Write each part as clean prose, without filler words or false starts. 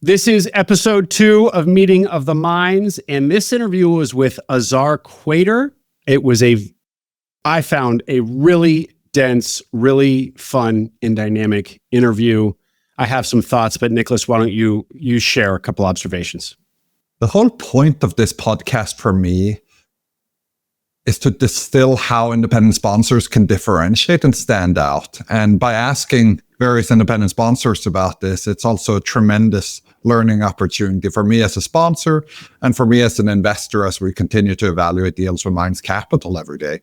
This is episode 2 of Meeting of the Minds, and this interview was with Azhar. It was I found a really dense, really fun and dynamic interview. I have some thoughts, but Nicholas, why don't you share a couple observations? The whole point of this podcast for me is to distill how independent sponsors can differentiate and stand out. And by asking various independent sponsors about this, it's also a tremendous learning opportunity for me as a sponsor and for me as an investor as we continue to evaluate deals with Minds Capital every day.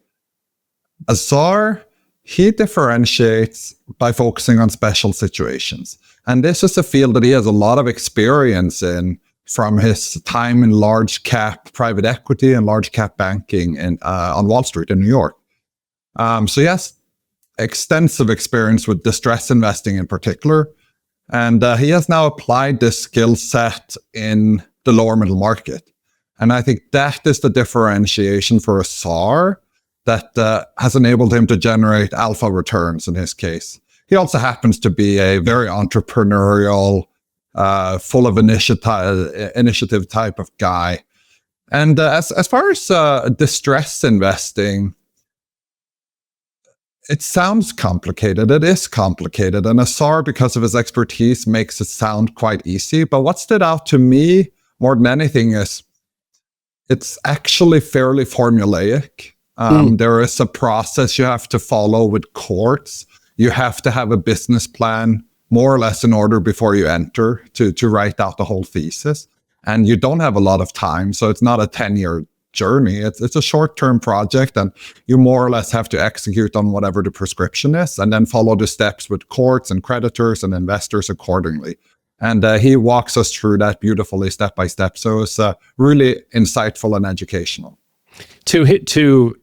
Azhar, he differentiates by focusing on special situations. And this is a field that he has a lot of experience in from his time in large cap private equity and large cap banking on Wall Street in New York. So he has extensive experience with distress investing in particular. And he has now applied this skill set in the lower middle market. And I think that is the differentiation for Azhar that has enabled him to generate alpha returns in his case. He also happens to be a very entrepreneurial, full of initiative type of guy. And as far as distress investing, it sounds complicated. It is complicated. And Azhar, because of his expertise, makes it sound quite easy. But what stood out to me more than anything is it's actually fairly formulaic. There is a process you have to follow with courts. You have to have a business plan more or less in order before you enter to write out the whole thesis. And you don't have a lot of time. So it's not a 10-year journey. It's a short-term project, and you more or less have to execute on whatever the prescription is and then follow the steps with courts and creditors and investors accordingly. And he walks us through that beautifully step by step. So it's really insightful and educational. To hit to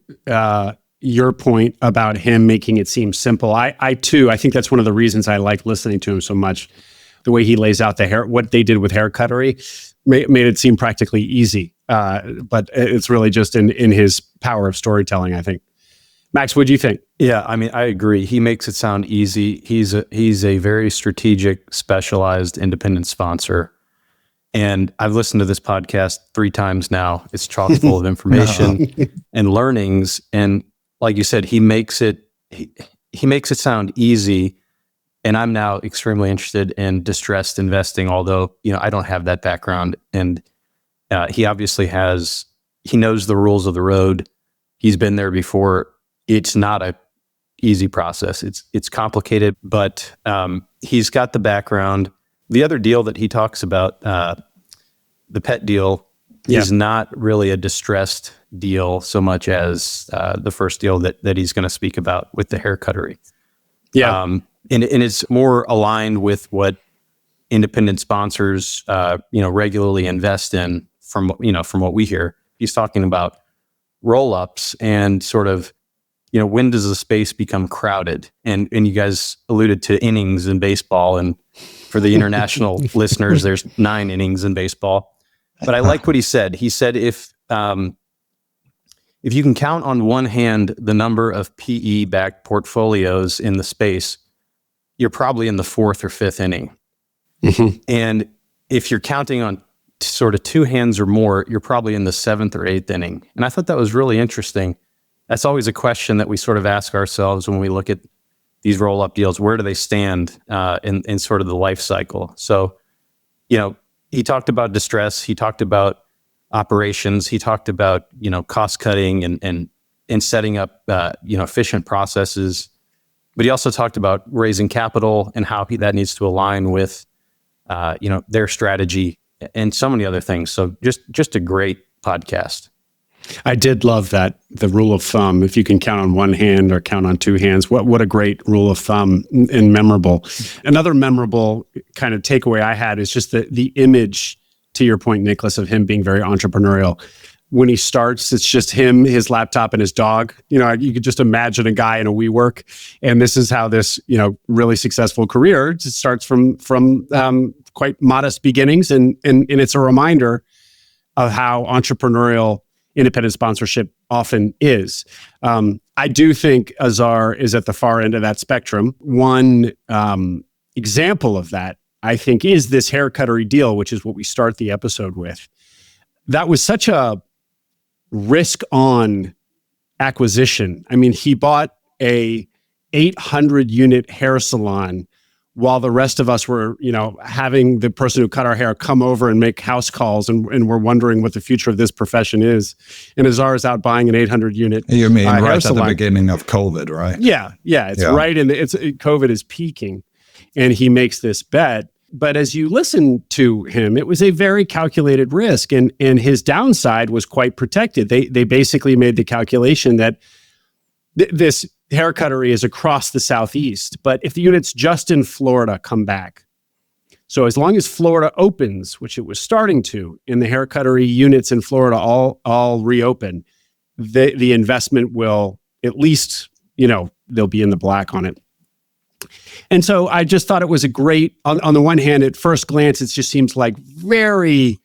your point about him making it seem simple, I too think that's one of the reasons I like listening to him so much. The way he lays out what they did with hair cuttery made it seem practically easy. But it's really just in his power of storytelling, I think. Max, what do you think? Yeah, I mean, I agree. He makes it sound easy. He's a very strategic, specialized, independent sponsor. And I've listened to this podcast 3 times now. It's chock full of information and learnings. And like you said, he makes it sound easy. And I'm now extremely interested in distressed investing, although, I don't have that background. And he obviously he knows the rules of the road. He's been there before. It's not a easy process. It's complicated, but he's got the background. The other deal that he talks about, the pet deal, is not really a distressed deal so much as the first deal that he's going to speak about with the hair cuttery. Yeah. And it's more aligned with what independent sponsors, regularly invest in from what we hear. He's talking about roll-ups and sort of, when does the space become crowded? And you guys alluded to innings in baseball, and for the international listeners, there's 9 innings in baseball. But I like what he said. He said if you can count on one hand the number of PE-backed portfolios in the space, you're probably in the 4th or 5th inning. Mm-hmm. And if you're counting on sort of 2 hands or more, you're probably in the 7th or 8th inning. And I thought that was really interesting. That's always a question that we sort of ask ourselves when we look at these roll-up deals. Where do they stand in sort of the life cycle? So, he talked about distress. He talked about operations. He talked about, cost cutting and setting up, efficient processes. But he also talked about raising capital and how that needs to align with, their strategy and so many other things. So just a great podcast. I did love that, the rule of thumb. If you can count on one hand or count on 2 hands, what a great rule of thumb and memorable. Another memorable kind of takeaway I had is just the image, to your point, Nicholas, of him being very entrepreneurial. When he starts, it's just him, his laptop, and his dog. You could just imagine a guy in a WeWork, and this is how this, really successful career just starts from quite modest beginnings, and it's a reminder of how entrepreneurial independent sponsorship often is. I do think Azhar is at the far end of that spectrum. One example of that I think, is this hair Cuttery deal, which is what we start the episode with. That was such a risk-on acquisition. I mean, he bought a 800-unit hair salon while the rest of us were, having the person who cut our hair come over and make house calls, and we're wondering what the future of this profession is. And Azhar is out buying an 800-unit. You mean right at salon. the beginning of COVID, right? Yeah, it's right in COVID is peaking, and he makes this bet. But as you listen to him, it was a very calculated risk, and his downside was quite protected. They basically made the calculation that this hair Cuttery is across the Southeast, but if the units just in Florida come back, so as long as Florida opens, which it was starting to, and the hair Cuttery units in Florida all reopen, the investment will at least, they'll be in the black on it. And so I just thought it was a great, on the one hand, at first glance, it just seems like very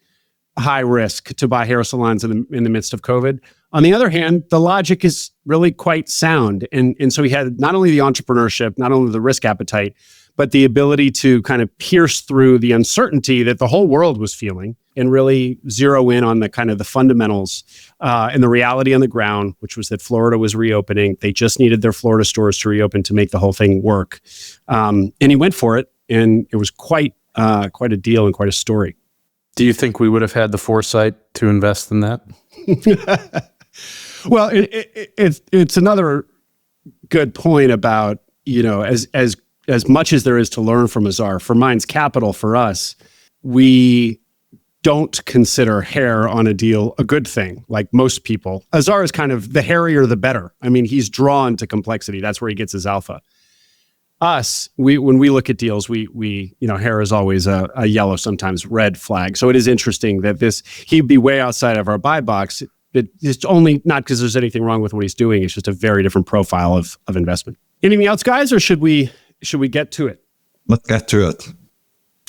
high risk to buy hair salons in the midst of COVID. On the other hand, the logic is really quite sound. And so he had not only the entrepreneurship, not only the risk appetite, but the ability to kind of pierce through the uncertainty that the whole world was feeling and really zero in on the kind of the fundamentals and the reality on the ground, which was that Florida was reopening. They just needed their Florida stores to reopen to make the whole thing work. And he went for it, and it was quite a deal and quite a story. Do you think we would have had the foresight to invest in that? Well, it's another good point about, as much as there is to learn from Azhar, for Minds Capital, for us, we don't consider hair on a deal a good thing, like most people. Azhar is kind of the hairier the better. I mean, he's drawn to complexity. That's where he gets his alpha. Us, when we look at deals, we hair is always a yellow, sometimes red flag. So it is interesting that he'd be way outside of our buy box. It's only not because there's anything wrong with what he's doing. It's just a very different profile of investment. Anything else, guys, or should we get to it? Let's get to it.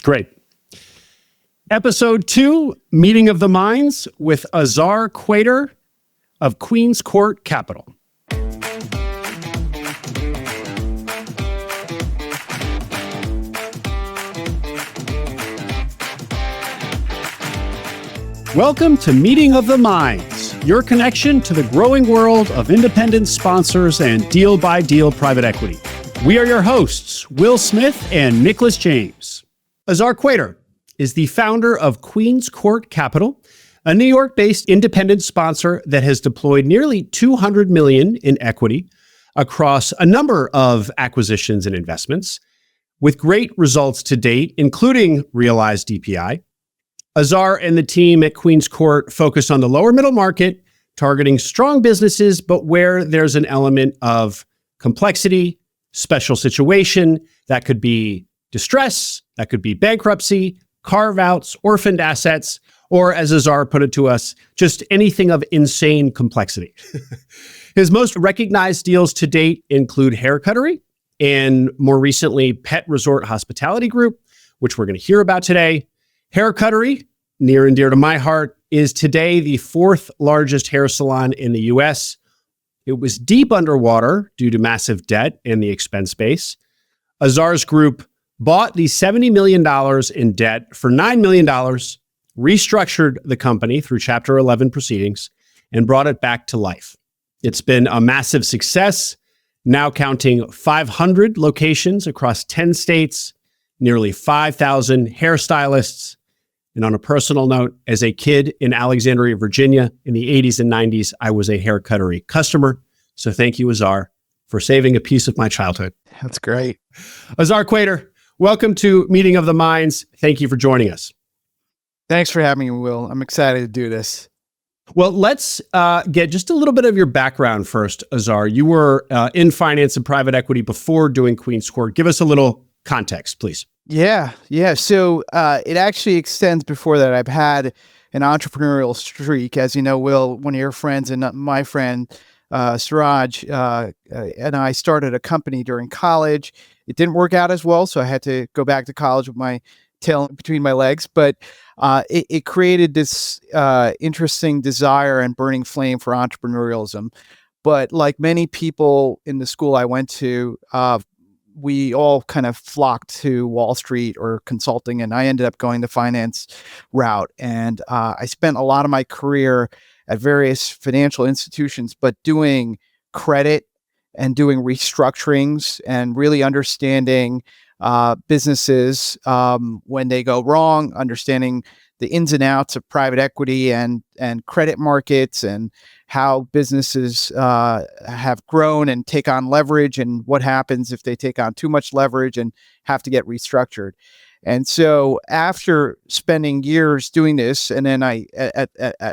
Great. Episode 2, Meeting of the Minds with Azhar Quater of Queens Court Capital. Welcome to Meeting of the Minds, your connection to the growing world of independent sponsors and deal-by-deal private equity. We are your hosts, Will Smith and Nicholas James. Azhar Quater is the founder of Queens Court Capital, a New York-based independent sponsor that has deployed nearly $200 million in equity across a number of acquisitions and investments, with great results to date, including realized DPI. Azhar and the team at Queens Court focus on the lower middle market, targeting strong businesses, but where there's an element of complexity, special situation. That could be distress, that could be bankruptcy, carve-outs, orphaned assets, or as Azhar put it to us, just anything of insane complexity. His most recognized deals to date include Hair Cuttery and more recently Pet Resort Hospitality Group, which we're going to hear about today. Hair Cuttery, near and dear to my heart, is today the 4th largest hair salon in the US. It was deep underwater due to massive debt and the expense base. Azhar's group bought the $70 million in debt for $9 million, restructured the company through Chapter 11 proceedings, and brought it back to life. It's been a massive success, now counting 500 locations across 10 states, nearly 5,000 hairstylists. And on a personal note, as a kid in Alexandria, Virginia, in the 80s and 90s, I was a Hair Cuttery customer. So thank you, Azhar, for saving a piece of my childhood. That's great. Azhar Quater, welcome to Meeting of the Minds. Thank you for joining us. Thanks for having me, Will. I'm excited to do this. Well, let's get just a little bit of your background first, Azhar. You were in finance and private equity before doing Queens Court. Give us a little context, please. Yeah. So it actually extends before that. I've had an entrepreneurial streak. As you know, Will, one of your friends and my friend, Suraj, and I started a company during college. It didn't work out as well, so I had to go back to college with my tail between my legs. But it created this interesting desire and burning flame for entrepreneurialism. But like many people in the school I went to, we all kind of flocked to Wall Street or consulting, and I ended up going the finance route. And I spent a lot of my career at various financial institutions, but doing credit and doing restructurings and really understanding businesses when they go wrong, understanding the ins and outs of private equity and credit markets, and how businesses have grown and take on leverage, and what happens if they take on too much leverage and have to get restructured. And so after spending years doing this, and then at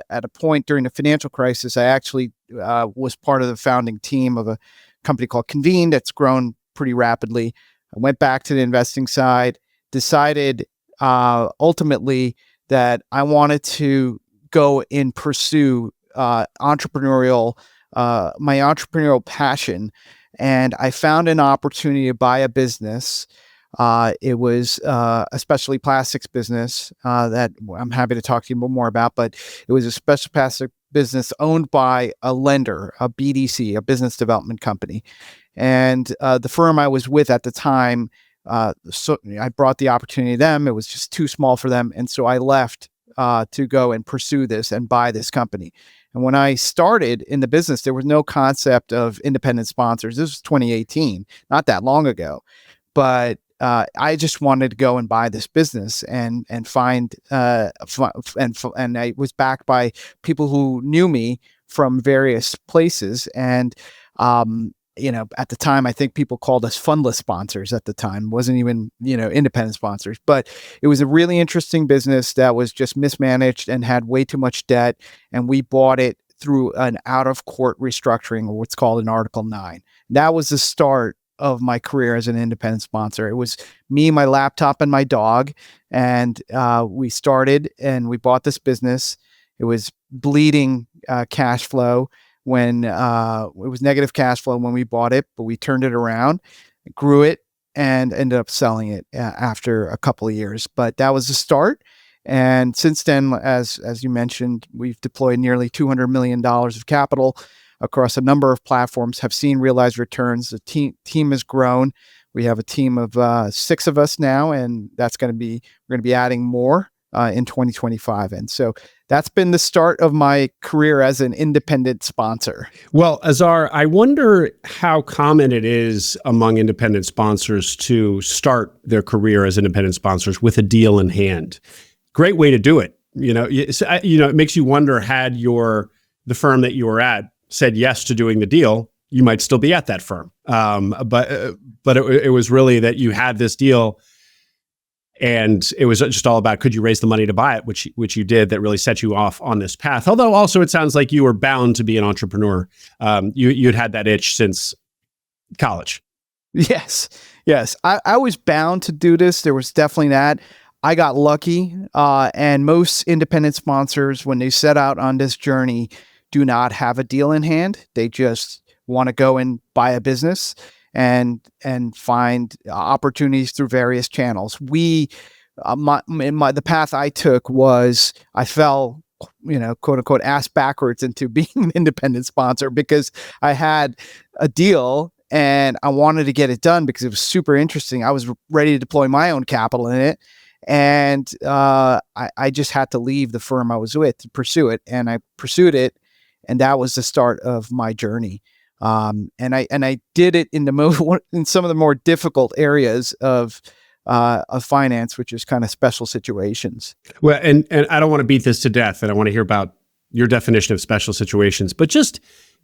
a point during the financial crisis, I actually was part of the founding team of a company called Convene that's grown pretty rapidly. I went back to the investing side, decided ultimately that I wanted to go and pursue my entrepreneurial passion. And I found an opportunity to buy a business. It was a specialty plastics business that I'm happy to talk to you more about, but it was a specialty plastic business owned by a lender, a BDC, a business development company. And the firm I was with at the time, so I brought the opportunity to them. It was just too small for them. And so I left to go and pursue this and buy this company. And when I started in the business, there was no concept of independent sponsors. This was 2018, not that long ago. But I just wanted to go and buy this business and find and I was backed by people who knew me from various places. And at the time, I think people called us fundless sponsors at the time. It wasn't even, independent sponsors, but it was a really interesting business that was just mismanaged and had way too much debt. And we bought it through an out of court restructuring, or what's called an Article 9. That was the start of my career as an independent sponsor. It was me, my laptop, and my dog. And we started and we bought this business. It was bleeding cash flow when it was negative cash flow when we bought it, but we turned it around, grew it, and ended up selling it after a couple of years. But that was the start. And since then, as you mentioned, we've deployed nearly $200 million of capital across a number of platforms, have seen realized returns. The team has grown. We have a team of 6 of us now, and we're going to be adding more in 2025. And so that's been the start of my career as an independent sponsor. Well, Azhar, I wonder how common it is among independent sponsors to start their career as independent sponsors with a deal in hand. Great way to do it. It makes you wonder, had the firm that you were at said yes to doing the deal, you might still be at that firm. But it was really that you had this deal, and it was just all about, could you raise the money to buy it, which you did, that really set you off on this path. Although also it sounds like you were bound to be an entrepreneur. You'd had that itch since college. Yes. I was bound to do this. There was definitely that. I got lucky. And most independent sponsors, when they set out on this journey, do not have a deal in hand. They just want to go and buy a business and find opportunities through various channels. The path I took was I fell, quote unquote, ass backwards into being an independent sponsor, because I had a deal and I wanted to get it done because it was super interesting. I was ready to deploy my own capital in it. And I just had to leave the firm I was with to pursue it. And I pursued it. And that was the start of my journey. And I did it in some of the more difficult areas of finance, which is kind of special situations. Well, and I don't want to beat this to death, and I want to hear about your definition of special situations. But just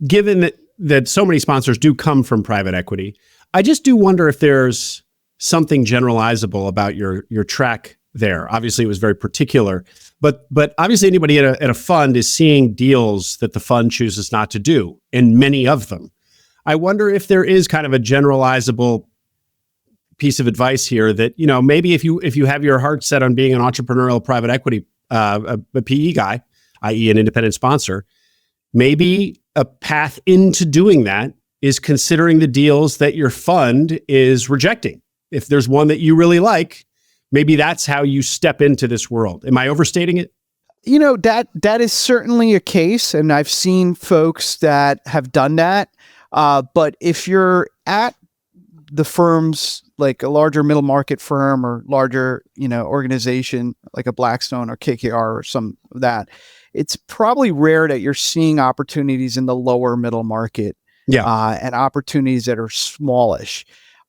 given that so many sponsors do come from private equity, I just do wonder if there's something generalizable about your track there. Obviously, it was very particular, but obviously anybody at a fund is seeing deals that the fund chooses not to do, and many of them. I wonder if there is kind of a generalizable piece of advice here that, maybe if you have your heart set on being an entrepreneurial private equity, a PE guy, i.e. an independent sponsor, maybe a path into doing that is considering the deals that your fund is rejecting. If there's one that you really like, maybe that's how you step into this world. Am I overstating it? That is certainly a case, and I've seen folks that have done that. But if you're at the firms, like a larger middle market firm or larger, organization like a Blackstone or KKR or some of that, it's probably rare that you're seeing opportunities in the lower middle market, and opportunities that are smallish.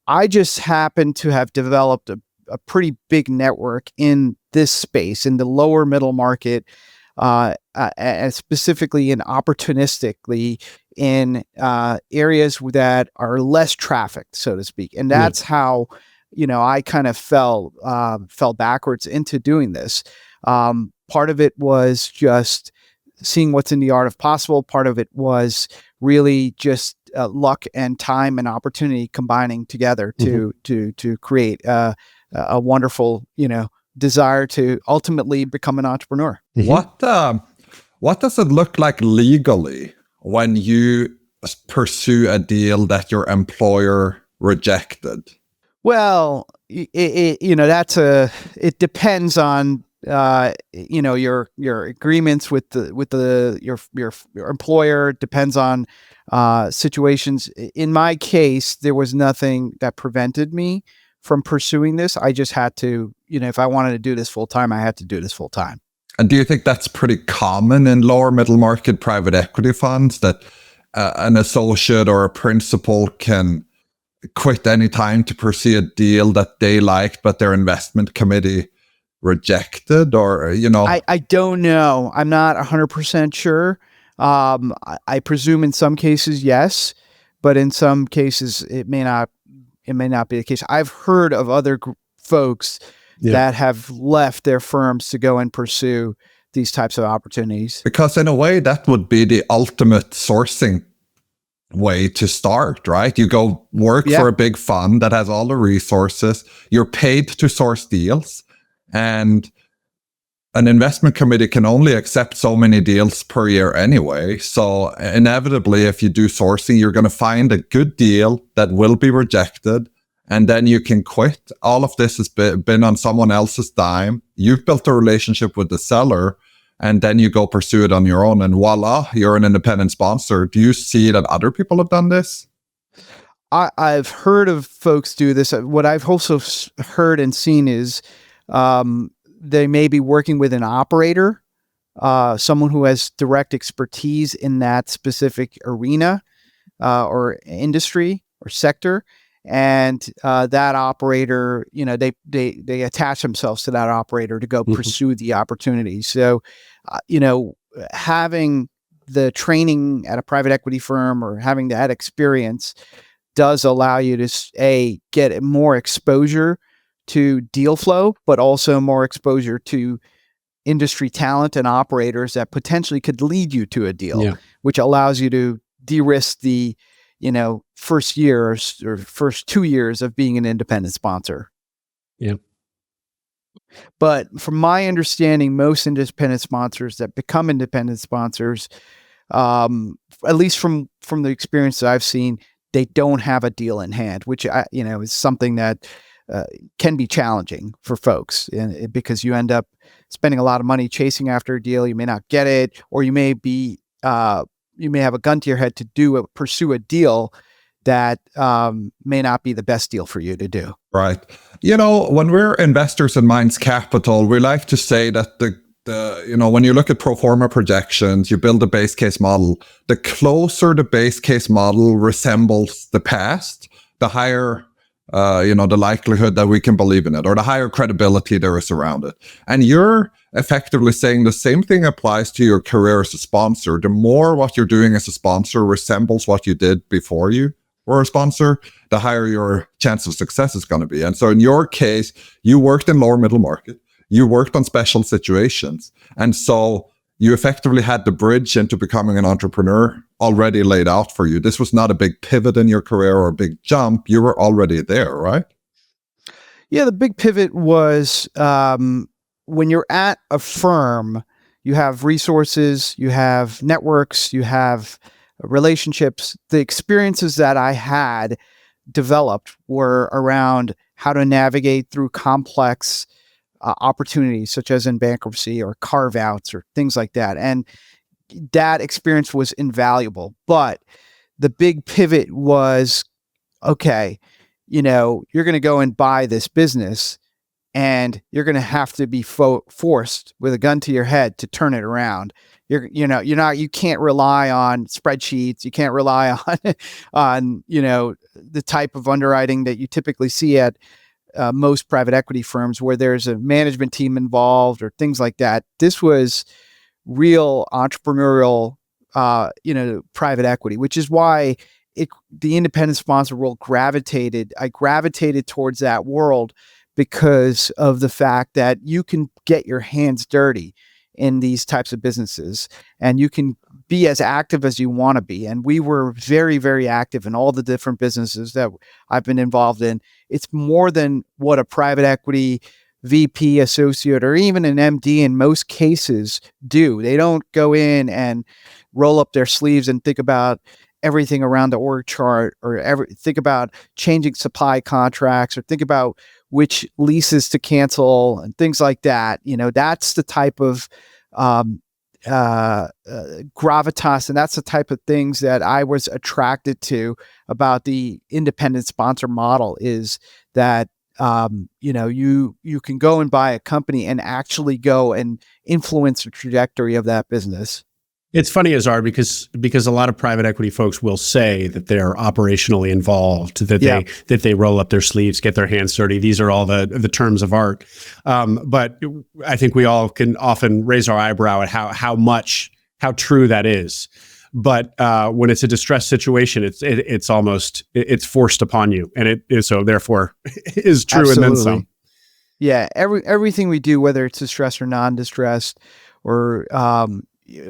I just happen to have developed a pretty big network in this space, in the lower middle market, and specifically and opportunistically in areas that are less trafficked, so to speak. And that's how, I kind of fell backwards into doing this. Part of it was just seeing what's in the art of possible. Part of it was really just luck and time and opportunity combining together to create a wonderful, desire to ultimately become an entrepreneur. What does it look like legally when you pursue a deal that your employer rejected? Well, it depends on your agreements with your employer. It depends on situations. In my case, there was nothing that prevented me from pursuing this. I just had to, if I wanted to do this full time, I had to do this full time. And do you think that's pretty common in lower middle market private equity funds, that an associate or a principal can quit any time to pursue a deal that they liked, but their investment committee rejected? Or, I don't know. I'm not 100% sure. I presume in some cases, yes, but in some cases it may not be the case. I've heard of other folks that have left their firms to go and pursue these types of opportunities. Because in a way, that would be the ultimate sourcing way to start, right? You go work for a big fund that has all the resources. You're paid to source deals, and an investment committee can only accept so many deals per year anyway. So inevitably, if you do sourcing, you're going to find a good deal that will be rejected, and then you can quit. All of this has been on someone else's dime. You've built a relationship with the seller, and then you go pursue it on your own, and voila, you're an independent sponsor. Do you see that other people have done this? I've heard of folks do this. What I've also heard and seen is they may be working with an operator, someone who has direct expertise in that specific arena or industry or sector. And that operator, they attach themselves to that operator to go pursue the opportunity. So, having the training at a private equity firm or having that experience does allow you to get more exposure to deal flow, but also more exposure to industry talent and operators that potentially could lead you to a deal, which allows you to de-risk the first year or first 2 years of being an independent sponsor. Yeah. But from my understanding, most independent sponsors that become independent sponsors, at least from the experience that I've seen, they don't have a deal in hand, which is something that can be challenging for folks, because you end up spending a lot of money chasing after a deal. You may not get it, or you may have a gun to your head to pursue a deal that may not be the best deal for you to do. Right. When we're investors in Minds Capital, we like to say that when you look at pro forma projections, you build a base case model. The closer the base case model resembles the past, the higher the likelihood that we can believe in it, or the higher credibility there is around it. And you're effectively saying the same thing applies to your career as a sponsor. The more what you're doing as a sponsor resembles what you did before you were a sponsor, the higher your chance of success is going to be. And so in your case, you worked in lower middle market, you worked on special situations. And so you effectively had the bridge into becoming an entrepreneur already laid out for you. This was not a big pivot in your career or a big jump. You were already there, right? Yeah, the big pivot was when you're at a firm, you have resources, you have networks, you have relationships. The experiences that I had developed were around how to navigate through complex opportunities, such as in bankruptcy or carve-outs or things like that. And that experience was invaluable. But the big pivot was, okay, you're going to go and buy this business, and you're going to have to be forced with a gun to your head to turn it around. You can't rely on spreadsheets. You can't rely on the type of underwriting that you typically see at most private equity firms, where there's a management team involved or things like that. This was real entrepreneurial, private equity, which is why the independent sponsor world I gravitated towards that world, because of the fact that you can get your hands dirty in these types of businesses, and you can be as active as you want to be. And we were very, very active in all the different businesses that I've been involved in. It's more than what a private equity VP, associate, or even an MD in most cases do. They don't go in and roll up their sleeves and think about everything around the org chart, or think about changing supply contracts, or think about which leases to cancel and things like that. That's the type of gravitas, and that's the type of things that I was attracted to about the independent sponsor model, is that you can go and buy a company and actually go and influence the trajectory of that business. It's funny, Azhar, because a lot of private equity folks will say that they're operationally involved, that they roll up their sleeves, get their hands dirty. These are all the terms of art. But I think we all can often raise our eyebrow at how true that is. But when it's a distressed situation, it's forced upon you, and it is so therefore is true. Absolutely. And then some. Yeah, everything we do, whether it's distressed or non-distressed, or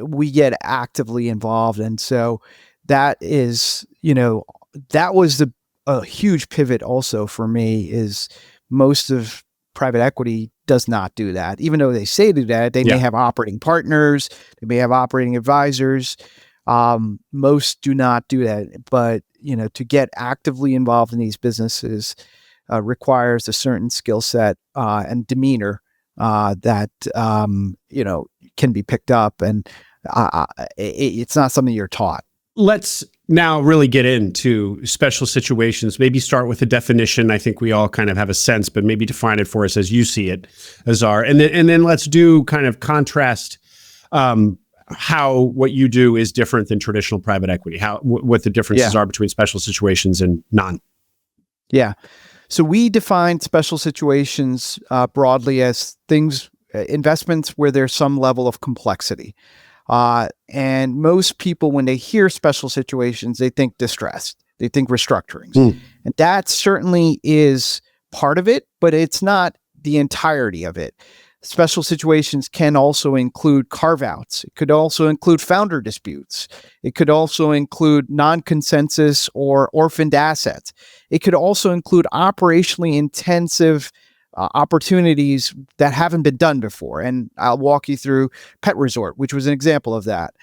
we get actively involved. And so that is, that was a huge pivot also for me, is most of private equity does not do that. Even though they say do that, they may have operating partners, they may have operating advisors. Most do not do that. But, to get actively involved in these businesses requires a certain skill set and demeanor that, can be picked up, and it's not something you're taught. Let's now really get into special situations. Maybe start with a definition. I think we all kind of have a sense, but maybe define it for us as you see it, Azhar. And then let's do kind of contrast how what you do is different than traditional private equity, what the differences are between special situations and non. Yeah. So we define special situations broadly as investments where there's some level of complexity. And most people, when they hear special situations, they think distressed, they think restructurings. And that certainly is part of it, but it's not the entirety of it. Special situations can also include carve-outs. It could also include founder disputes. It could also include non-consensus or orphaned assets. It could also include operationally intensive opportunities that haven't been done before. And I'll walk you through Pet Resort, which was an example of that.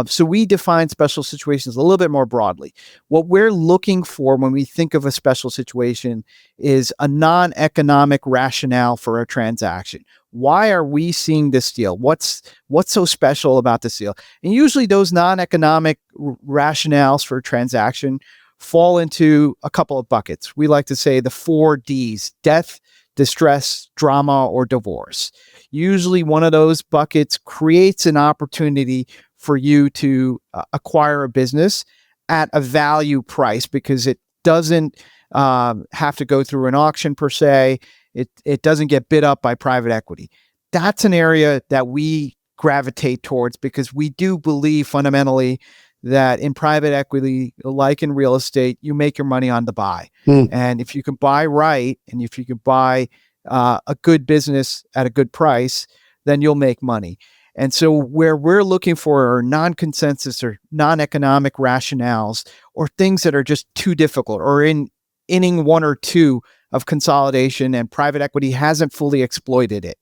So we define special situations a little bit more broadly. What we're looking for when we think of a special situation is a non-economic rationale for a transaction. Why are we seeing this deal? What's so special about this deal? And usually those non-economic rationales for a transaction fall into a couple of buckets. We like to say the 4 Ds: death, distress, drama, or divorce. Usually one of those buckets creates an opportunity for you to acquire a business at a value price, because it doesn't have to go through an auction per se. It doesn't get bid up by private equity. That's an area that we gravitate towards, because we do believe fundamentally that in private equity, like in real estate, you make your money on the buy. And if you can buy right, and if you can buy a good business at a good price, then you'll make money. And so where we're looking for are non-consensus or non-economic rationales, or things that are just too difficult, or in inning 1 or 2 of consolidation and private equity hasn't fully exploited it,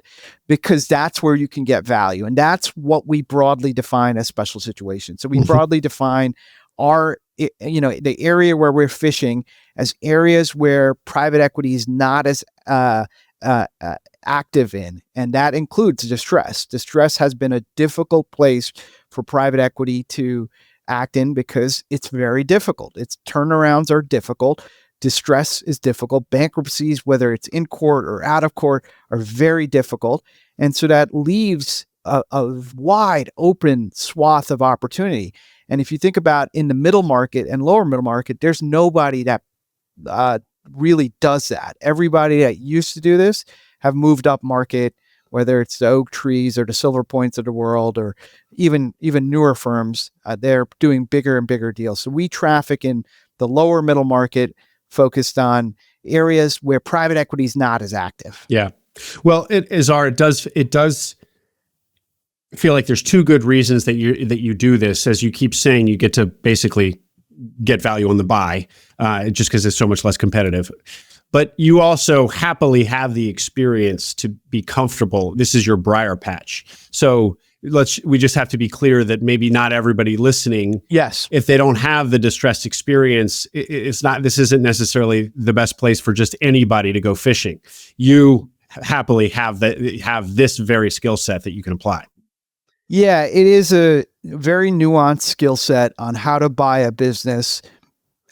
because that's where you can get value. And that's what we broadly define as special situations. So we broadly define the area where we're fishing as areas where private equity is not as active in, and that includes distress. Distress has been a difficult place for private equity to act in, because it's very difficult. Its turnarounds are difficult. Distress is difficult. Bankruptcies, whether it's in court or out of court, are very difficult. And so that leaves a wide open swath of opportunity. And if you think about in the middle market and lower middle market, there's nobody that really does that. Everybody that used to do this have moved up market, whether it's the Oak Trees or the Silver Points of the world, or even newer firms. They're doing bigger and bigger deals. So we traffic in the lower middle market, focused on areas where private equity is not as active. Yeah. Well, Azhar, it does feel like there's two good reasons that you do this. As you keep saying, you get to basically get value on the buy, just because it's so much less competitive. But you also happily have the experience to be comfortable. This is your briar patch. So we just have to be clear that maybe not everybody listening, yes, if they don't have the distressed experience, this isn't necessarily the best place for just anybody to go fishing. You happily have this very skill set that you can apply. Yeah, it is a very nuanced skill set on how to buy a business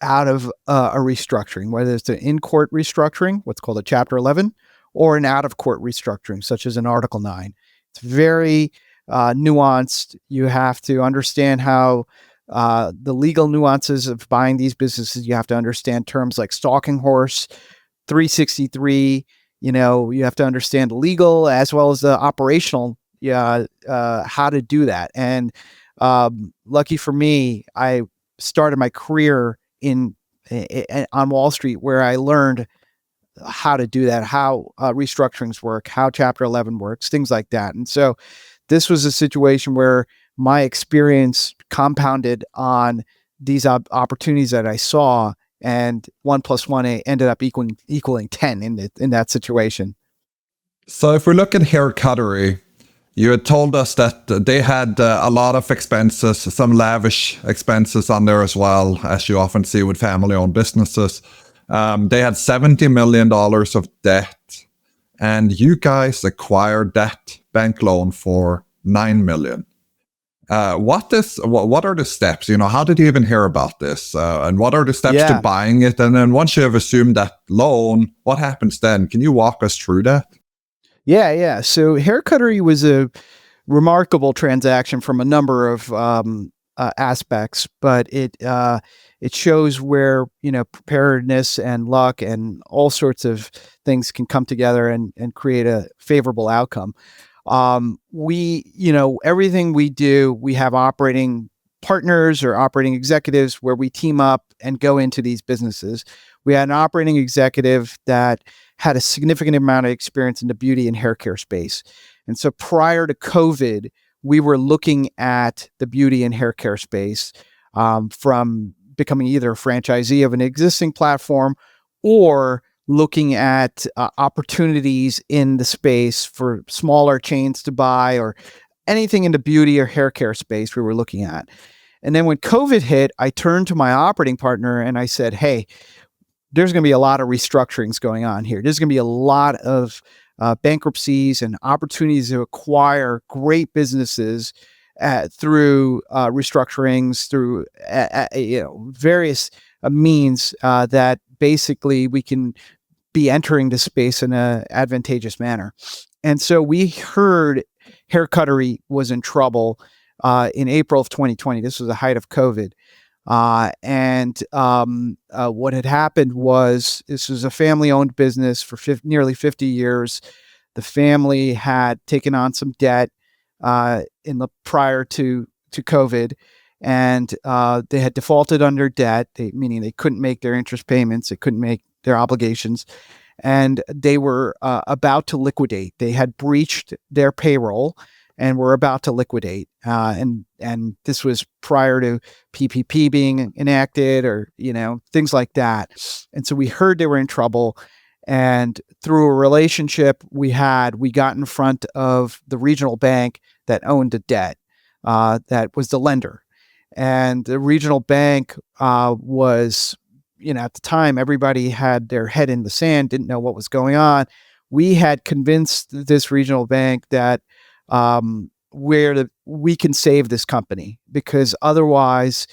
out of a restructuring, whether it's an in-court restructuring, what's called a Chapter 11, or an out-of-court restructuring, such as an Article 9. It's very nuanced. You have to understand how the legal nuances of buying these businesses. You have to understand terms like stalking horse, 363. You have to understand the legal as well as the operational, how to do that. And lucky for me, I started my career on Wall Street, where I learned how to do that, how restructurings work, how Chapter 11 works, things like that. And so this was a situation where my experience compounded on these opportunities that I saw, and 1 + 1 ended up equaling 10 in that situation. So if we look at here, Cuttery, you had told us that they had a lot of expenses, some lavish expenses on there as well, as you often see with family-owned businesses. They had $70 million of debt, and you guys acquired that bank loan for $9 million. What are the steps? How did you even hear about this? And what are the steps to buying it? And then once you have assumed that loan, what happens then? Can you walk us through that? Yeah. So Hair Cuttery was a remarkable transaction from a number of aspects, but it shows where preparedness and luck and all sorts of things can come together and create a favorable outcome. Everything we do, we have operating partners or operating executives where we team up and go into these businesses. We had an operating executive that had a significant amount of experience in the beauty and hair care space. And so prior to COVID, we were looking at the beauty and hair care space from becoming either a franchisee of an existing platform or looking at opportunities in the space for smaller chains to buy or anything in the beauty or hair care space we were looking at. And then when COVID hit, I turned to my operating partner and I said, hey, there's going to be a lot of restructurings going on here. There's going to be a lot of bankruptcies and opportunities to acquire great businesses through restructurings, through various means that basically we can be entering the space in an advantageous manner. And so we heard Hair Cuttery was in trouble in April of 2020. This was the height of COVID. And what had happened was this was a family-owned business for nearly 50 years. The family had taken on some debt prior to COVID, and they had defaulted under debt, meaning they couldn't make their interest payments, they couldn't make their obligations, and they were about to liquidate. They had breached their payroll and were about to liquidate. And this was prior to PPP being enacted or, things like that. And so we heard they were in trouble. And through a relationship we got in front of the regional bank that owned the debt, that was the lender. And the regional bank was, at the time, everybody had their head in the sand, didn't know what was going on. We had convinced this regional bank that we can save this company, because otherwise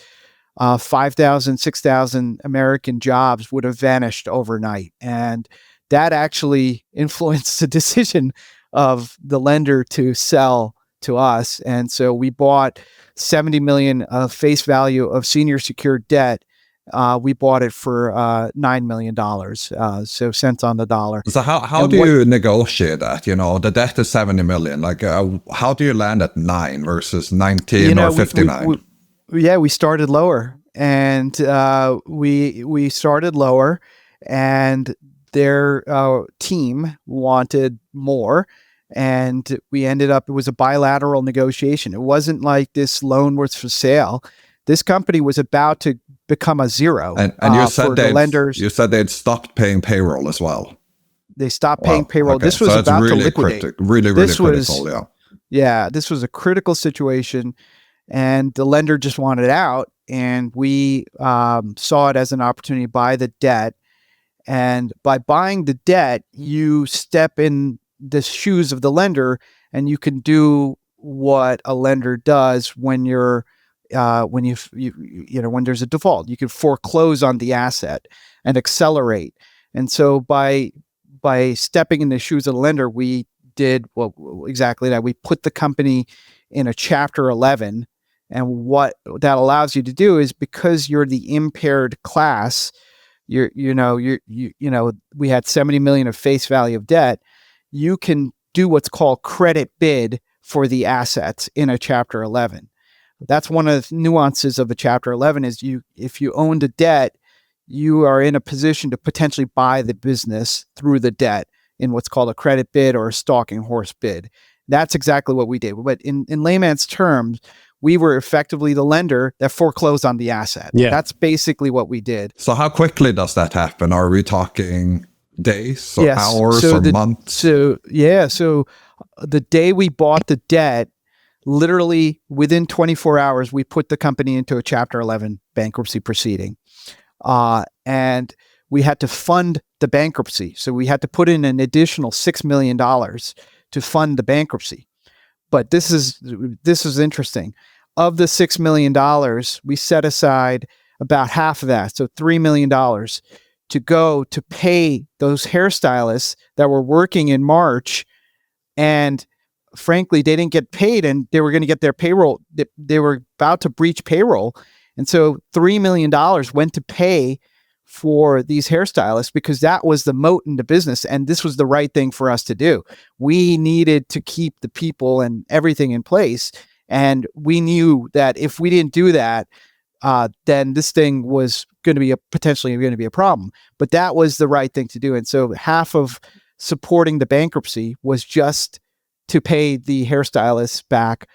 5,000, 6,000 American jobs would have vanished overnight. And that actually influenced the decision of the lender to sell to us. And so we bought 70 million of face value of senior secured debt. We bought it for $9 million. So cents on the dollar. So how do you negotiate that? The debt is 70 million. Like, how do you land at 9 versus 19 or 59? We started lower, and we started lower, and their team wanted more. And we ended up, it was a bilateral negotiation. It wasn't like this loan was for sale. This company was about to become a zero. And you said you said they'd stopped paying payroll as well. They stopped paying payroll. Okay. This was about to liquidate. Really critical, yeah. Yeah, this was a critical situation, and the lender just wanted out, and we saw it as an opportunity to buy the debt. And by buying the debt, you step in the shoes of the lender, and you can do what a lender does when you're when there's a default. You can foreclose on the asset and accelerate. And so by stepping in the shoes of the lender, we did exactly that. We put the company in a Chapter 11, and what that allows you to do is, because you're the impaired class, we had 70 million of face value of debt. You can do what's called credit bid for the assets in a Chapter 11. That's one of the nuances of a Chapter 11 is if you own the debt, you are in a position to potentially buy the business through the debt in what's called a credit bid or a stalking horse bid. That's exactly what we did. But in layman's terms, we were effectively the lender that foreclosed on the asset. Yeah. That's basically what we did. So how quickly does that happen? Are we talking days or hours or months? So the day we bought the debt, literally within 24 hours, we put the company into a Chapter 11 bankruptcy proceeding. And we had to fund the bankruptcy. So we had to put in an additional $6 million to fund the bankruptcy. But this is interesting. Of the $6 million, we set aside about half of that, so $3 million, to go to pay those hairstylists that were working in March. And frankly, they didn't get paid, and they were going to get their payroll. They were about to breach payroll. And so $3 million went to pay for these hairstylists, because that was the moat in the business. And this was the right thing for us to do. We needed to keep the people and everything in place. And we knew that if we didn't do that, then this thing was going to be potentially going to be a problem. But that was the right thing to do. And so half of supporting the bankruptcy was just to pay the hairstylists back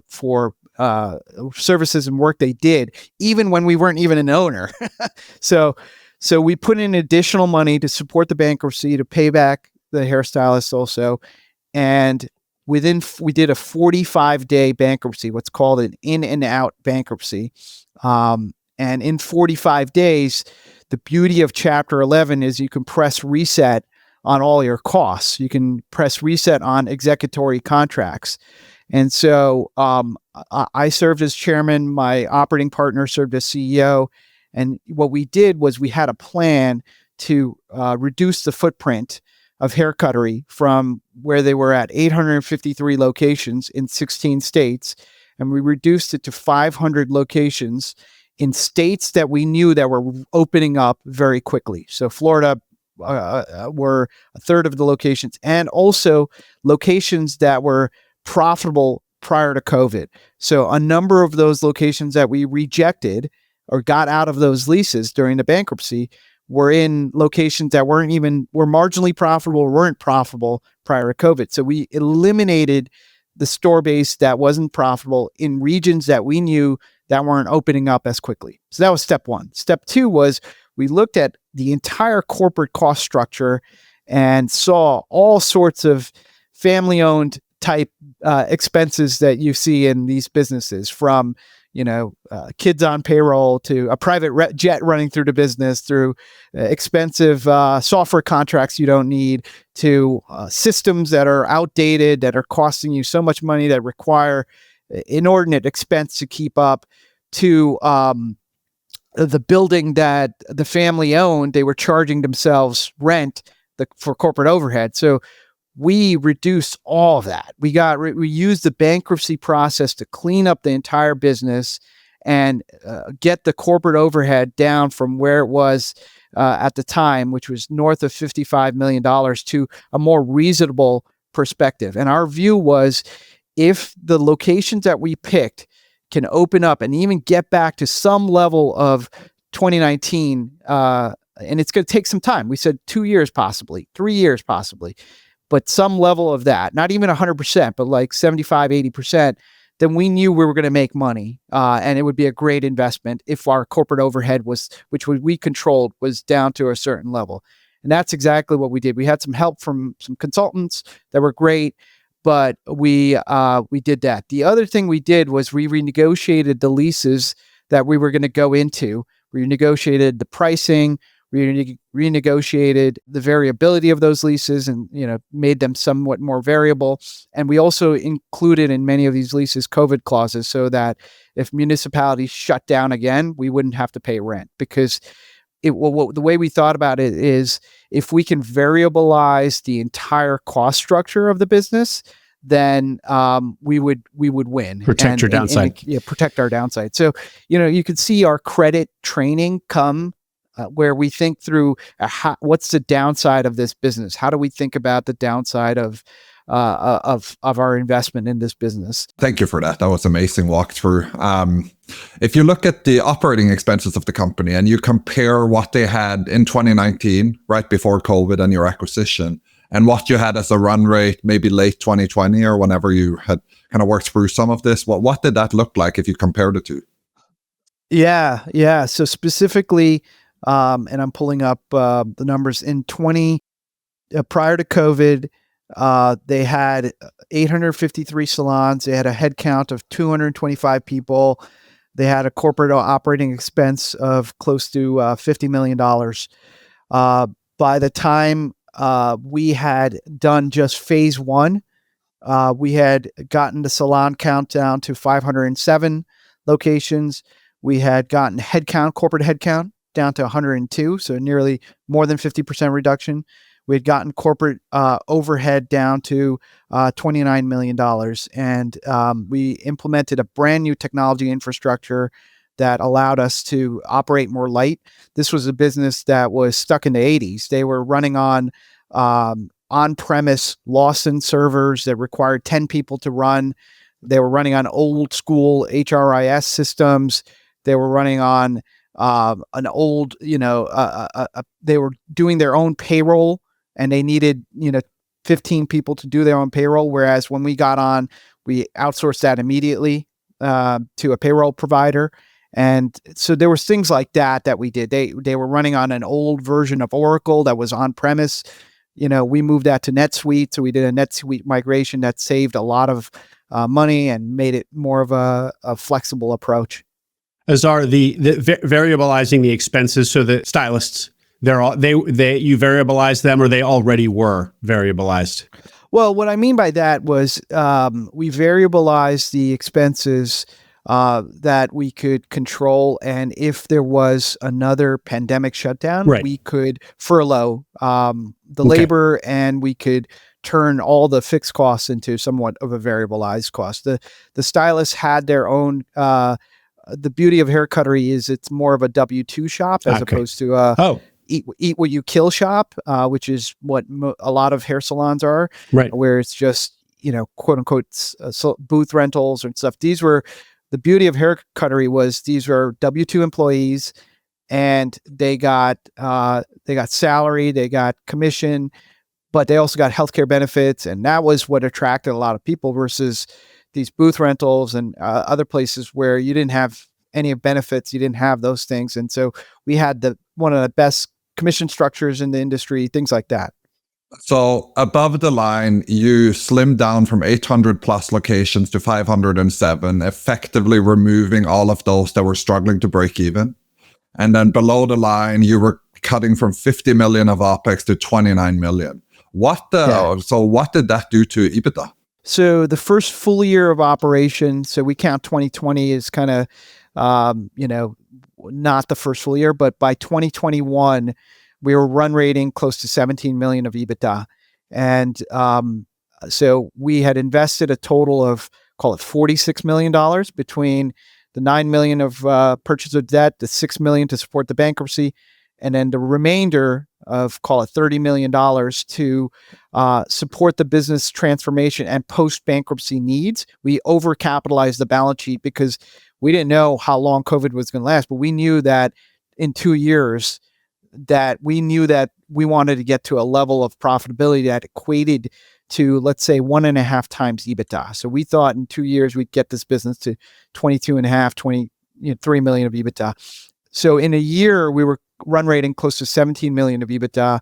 for services and work they did, even when we weren't even an owner. So we put in additional money to support the bankruptcy, to pay back the hairstylists also. And we did a 45-day bankruptcy, what's called an in and out bankruptcy. And in 45 days, the beauty of Chapter 11 is you can press reset on all your costs. You can press reset on executory contracts. And so I served as chairman, my operating partner served as CEO. And what we did was we had a plan to reduce the footprint of Hair Cuttery from where they were at 853 locations in 16 states. And we reduced it to 500 locations in states that we knew that were opening up very quickly. So Florida were a third of the locations, and also locations that were profitable prior to COVID. So a number of those locations that we rejected or got out of those leases during the bankruptcy were in locations that were marginally profitable, weren't profitable prior to COVID. So we eliminated the store base that wasn't profitable in regions that we knew that weren't opening up as quickly. So that was step one. Step two was we looked at the entire corporate cost structure and saw all sorts of family-owned type expenses that you see in these businesses, from kids on payroll to a private jet running through the business, through expensive software contracts you don't need, to systems that are outdated, that are costing you so much money, that require inordinate expense to keep up, to the building that the family owned, they were charging themselves rent for corporate overhead. So we reduced all of that. We used the bankruptcy process to clean up the entire business and get the corporate overhead down from where it was at the time, which was north of $55 million, to a more reasonable perspective. And our view was, if the locations that we picked can open up and even get back to some level of 2019, and it's going to take some time. We said 2 years, possibly 3 years, possibly, but some level of that, not even 100%, but like 75, 80%, then we knew we were going to make money, and it would be a great investment if our corporate overhead which we controlled, was down to a certain level. And that's exactly what we did. We had some help from some consultants that were great, but we did that. The other thing we did was we renegotiated the leases that we were going to go into. We renegotiated the pricing, renegotiated the variability of those leases, and made them somewhat more variable. And we also included in many of these leases COVID clauses, so that if municipalities shut down again, we wouldn't have to pay rent. Because the way we thought about it is, if we can variabilize the entire cost structure of the business, then we would win. Protect your downside. Protect our downside. So, you could see our credit training come where we think through what's the downside of this business? How do we think about the downside of our investment in this business? Thank you for that. That was an amazing walkthrough. If you look at the operating expenses of the company and you compare what they had in 2019, right before COVID and your acquisition, and what you had as a run rate, maybe late 2020 or whenever you had kind of worked through some of this, what did that look like if you compared the two? Yeah. So specifically, and I'm pulling up the numbers in prior to COVID, they had 853 salons. They had a headcount of 225 people. They had a corporate operating expense of close to $50 million. By the time we had done just phase one, we had gotten the salon count down to 507 locations. We had gotten corporate headcount down to 102, so nearly more than 50% reduction. We had gotten corporate overhead down to $29 million. And we implemented a brand new technology infrastructure that allowed us to operate more light. This was a business that was stuck in the 80s. They were running on on-premise Lawson servers that required 10 people to run. They were running on old school HRIS systems. They were running on an old, they were doing their own payroll, and they needed, 15 people to do their own payroll. Whereas when we got on, we outsourced that immediately to a payroll provider. And so there was things like that we did. They were running on an old version of Oracle that was on premise. We moved that to NetSuite. So we did a NetSuite migration that saved a lot of money and made it more of a flexible approach. Azhar, the variabilizing the expenses, so the stylists, you variabilize them, or they already were variabilized? Well, what I mean by that was we variabilized the expenses that we could control, and if there was another pandemic shutdown, we could furlough the labor, and we could turn all the fixed costs into somewhat of a variabilized cost. The stylists had their own. The beauty of hair Cuttery is it's more of a W-2 shop as opposed to eat what you kill shop, which is what a lot of hair salons are, where it's just, quote unquote, booth rentals and stuff. The beauty of hair Cuttery was these were W-2 employees, and they got salary, they got commission, but they also got healthcare benefits. And that was what attracted a lot of people versus these booth rentals and other places where you didn't have any benefits, you didn't have those things. And so we had one of the best commission structures in the industry, things like that. So above the line, you slimmed down from 800 plus locations to 507, effectively removing all of those that were struggling to break even. And then below the line, you were cutting from 50 million of OPEX to 29 million. So what did that do to EBITDA? So the first full year of operation, so we count 2020 as kind of not the first full year, but by 2021, we were run rating close to 17 million of EBITDA. And so we had invested a total of, call it $46 million between the 9 million of purchase of debt, the 6 million to support the bankruptcy, and then the remainder of, call it $30 million to support the business transformation and post-bankruptcy needs. We overcapitalized the balance sheet because we didn't know how long COVID was going to last, but we knew that in 2 years we wanted to get to a level of profitability that equated to, let's say, 1.5 times EBITDA. So we thought in 2 years we'd get this business to 23 million of EBITDA. So in a year we were run rating close to 17 million of EBITDA,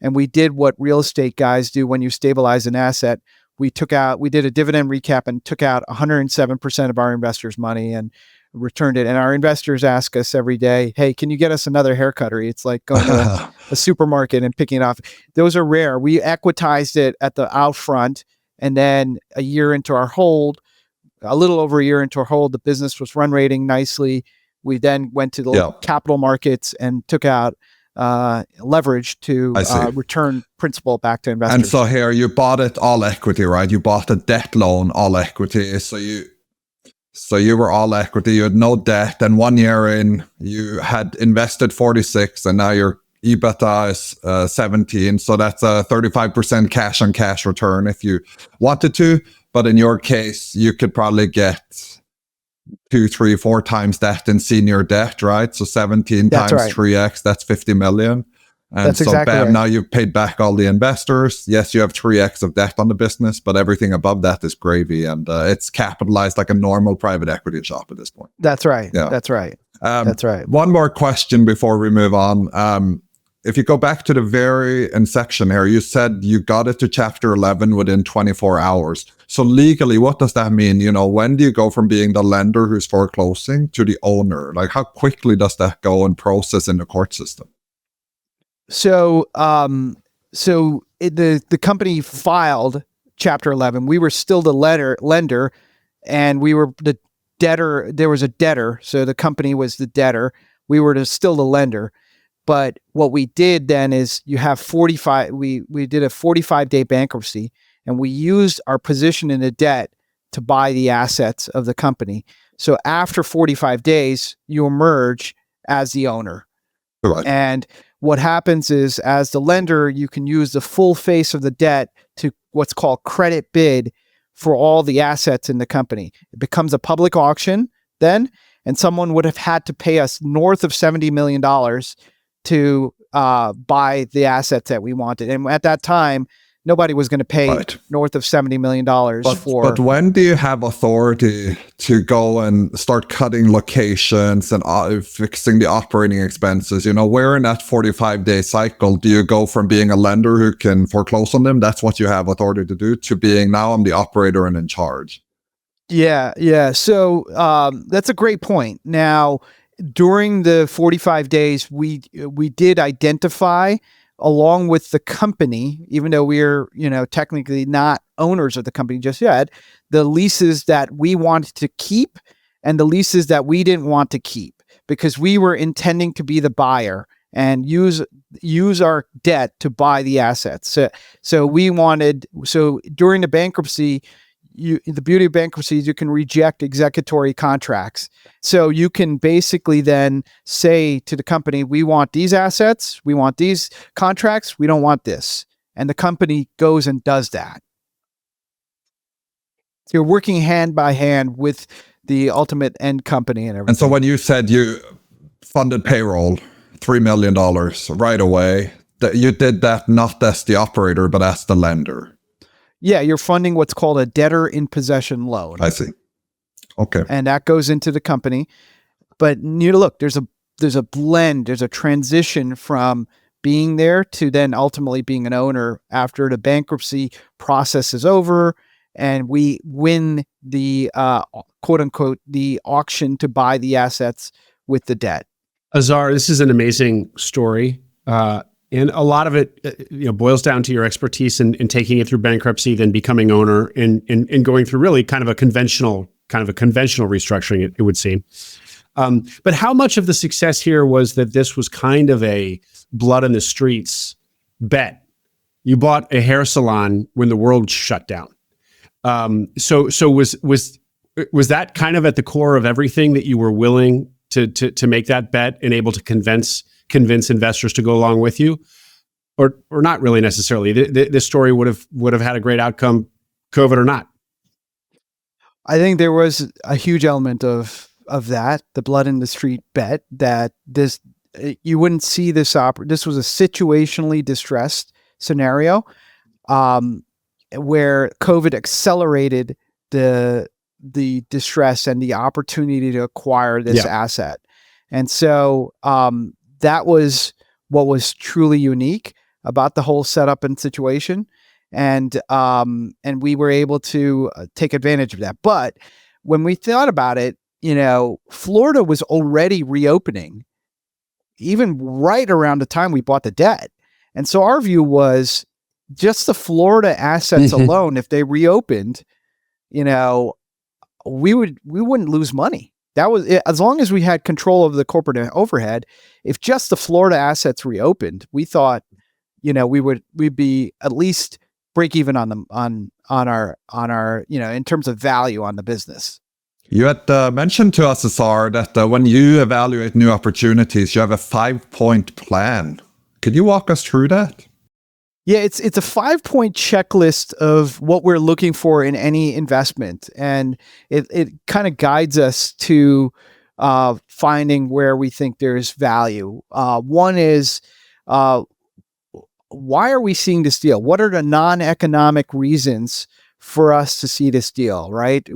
and we did what real estate guys do when you stabilize an asset. We did a dividend recap and took out 107% of our investors' money and returned it. And our investors ask us every day, hey, can you get us another hair Cuttery? It's like going to a supermarket and picking it off. Those are rare. We equitized it at the out front, and then a little over a year into our hold, the business was run rating nicely. We then went to the capital markets and took out leverage to return principal back to investors. And so here you bought it all equity, right? You bought a debt loan all equity. So you were all equity. You had no debt. And 1 year in, you had invested 46, and now your EBITDA is 17. So that's a 35% cash on cash return if you wanted to. But in your case, you could probably get 2, 3, 4 times that in senior debt, right? So 17 times 3x, that's 50 million. And that's so exactly bam, right. now you've paid back all the investors. Yes, you have 3x of debt on the business, but everything above that is gravy, and it's capitalized like a normal private equity shop at this point. That's right. Yeah. That's right. That's right. One more question before we move on. If you go back to the very inception here, you said you got it to Chapter 11 within 24 hours. So legally, what does that mean? When do you go from being the lender who's foreclosing to the owner? Like, how quickly does that go and process in the court system? So, the company filed Chapter 11. We were still the lender, and we were the debtor. There was a debtor, so the company was the debtor. We were still the lender. But what we did then is you have 45. We did a 45-day bankruptcy, and we used our position in the debt to buy the assets of the company. So after 45 days, you emerge as the owner. Right. And what happens is, as the lender, you can use the full face of the debt to what's called credit bid for all the assets in the company. It becomes a public auction then, and someone would have had to pay us north of $70 million to buy the assets that we wanted. And at that time, nobody was going to pay north of $70 million for. But when do you have authority to go and start cutting locations and fixing the operating expenses? Where in that 45-day cycle do you go from being a lender who can foreclose on them? That's what you have authority to do, to being now I'm the operator and in charge. Yeah. So that's a great point. Now, during the 45 days, we did identify, along with the company, even though we're technically not owners of the company just yet, the leases that we wanted to keep and the leases that we didn't want to keep, because we were intending to be the buyer and use our debt to buy the assets. So during the bankruptcy, the beauty of bankruptcy is you can reject executory contracts. So you can basically then say to the company, we want these assets, we want these contracts, we don't want this. And the company goes and does that. So you're working hand by hand with the ultimate end company and everything. And so when you said you funded payroll, $3 million right away, that you did that not as the operator, but as the lender. Yeah, you're funding what's called a debtor in possession loan. I see. Okay. And that goes into the company. But look, there's a blend, there's a transition from being there to then ultimately being an owner after the bankruptcy process is over and we win the quote unquote the auction to buy the assets with the debt. Azhar, this is an amazing story. And a lot of it, boils down to your expertise in taking it through bankruptcy, then becoming owner, and going through really kind of a conventional restructuring. It would seem. But how much of the success here was that this was kind of a blood in the streets bet? You bought a hair salon when the world shut down. So was that kind of at the core of everything, that you were willing to make that bet and able to convince investors to go along with you, or not really necessarily? This story would have had a great outcome, COVID or not. I think there was a huge element of that, the blood in the street bet, that you wouldn't see this this was a situationally distressed scenario, where COVID accelerated the distress and the opportunity to acquire this asset. And so that was what was truly unique about the whole setup and situation. And we were able to take advantage of that. But when we thought about it, Florida was already reopening, even right around the time we bought the debt. And so our view was just the Florida assets alone, if they reopened, we wouldn't lose money. That was it. As long as we had control of the corporate overhead. If just the Florida assets reopened, we thought, we'd be at least break even on our in terms of value on the business. You had mentioned to us, Azhar, that when you evaluate new opportunities, you have a 5-point plan. Could you walk us through that? Yeah, it's a 5-point checklist of what we're looking for in any investment, and it kind of guides us to finding where we think there's value. One is, why are we seeing this deal? What are the non-economic reasons for us to see this deal, right?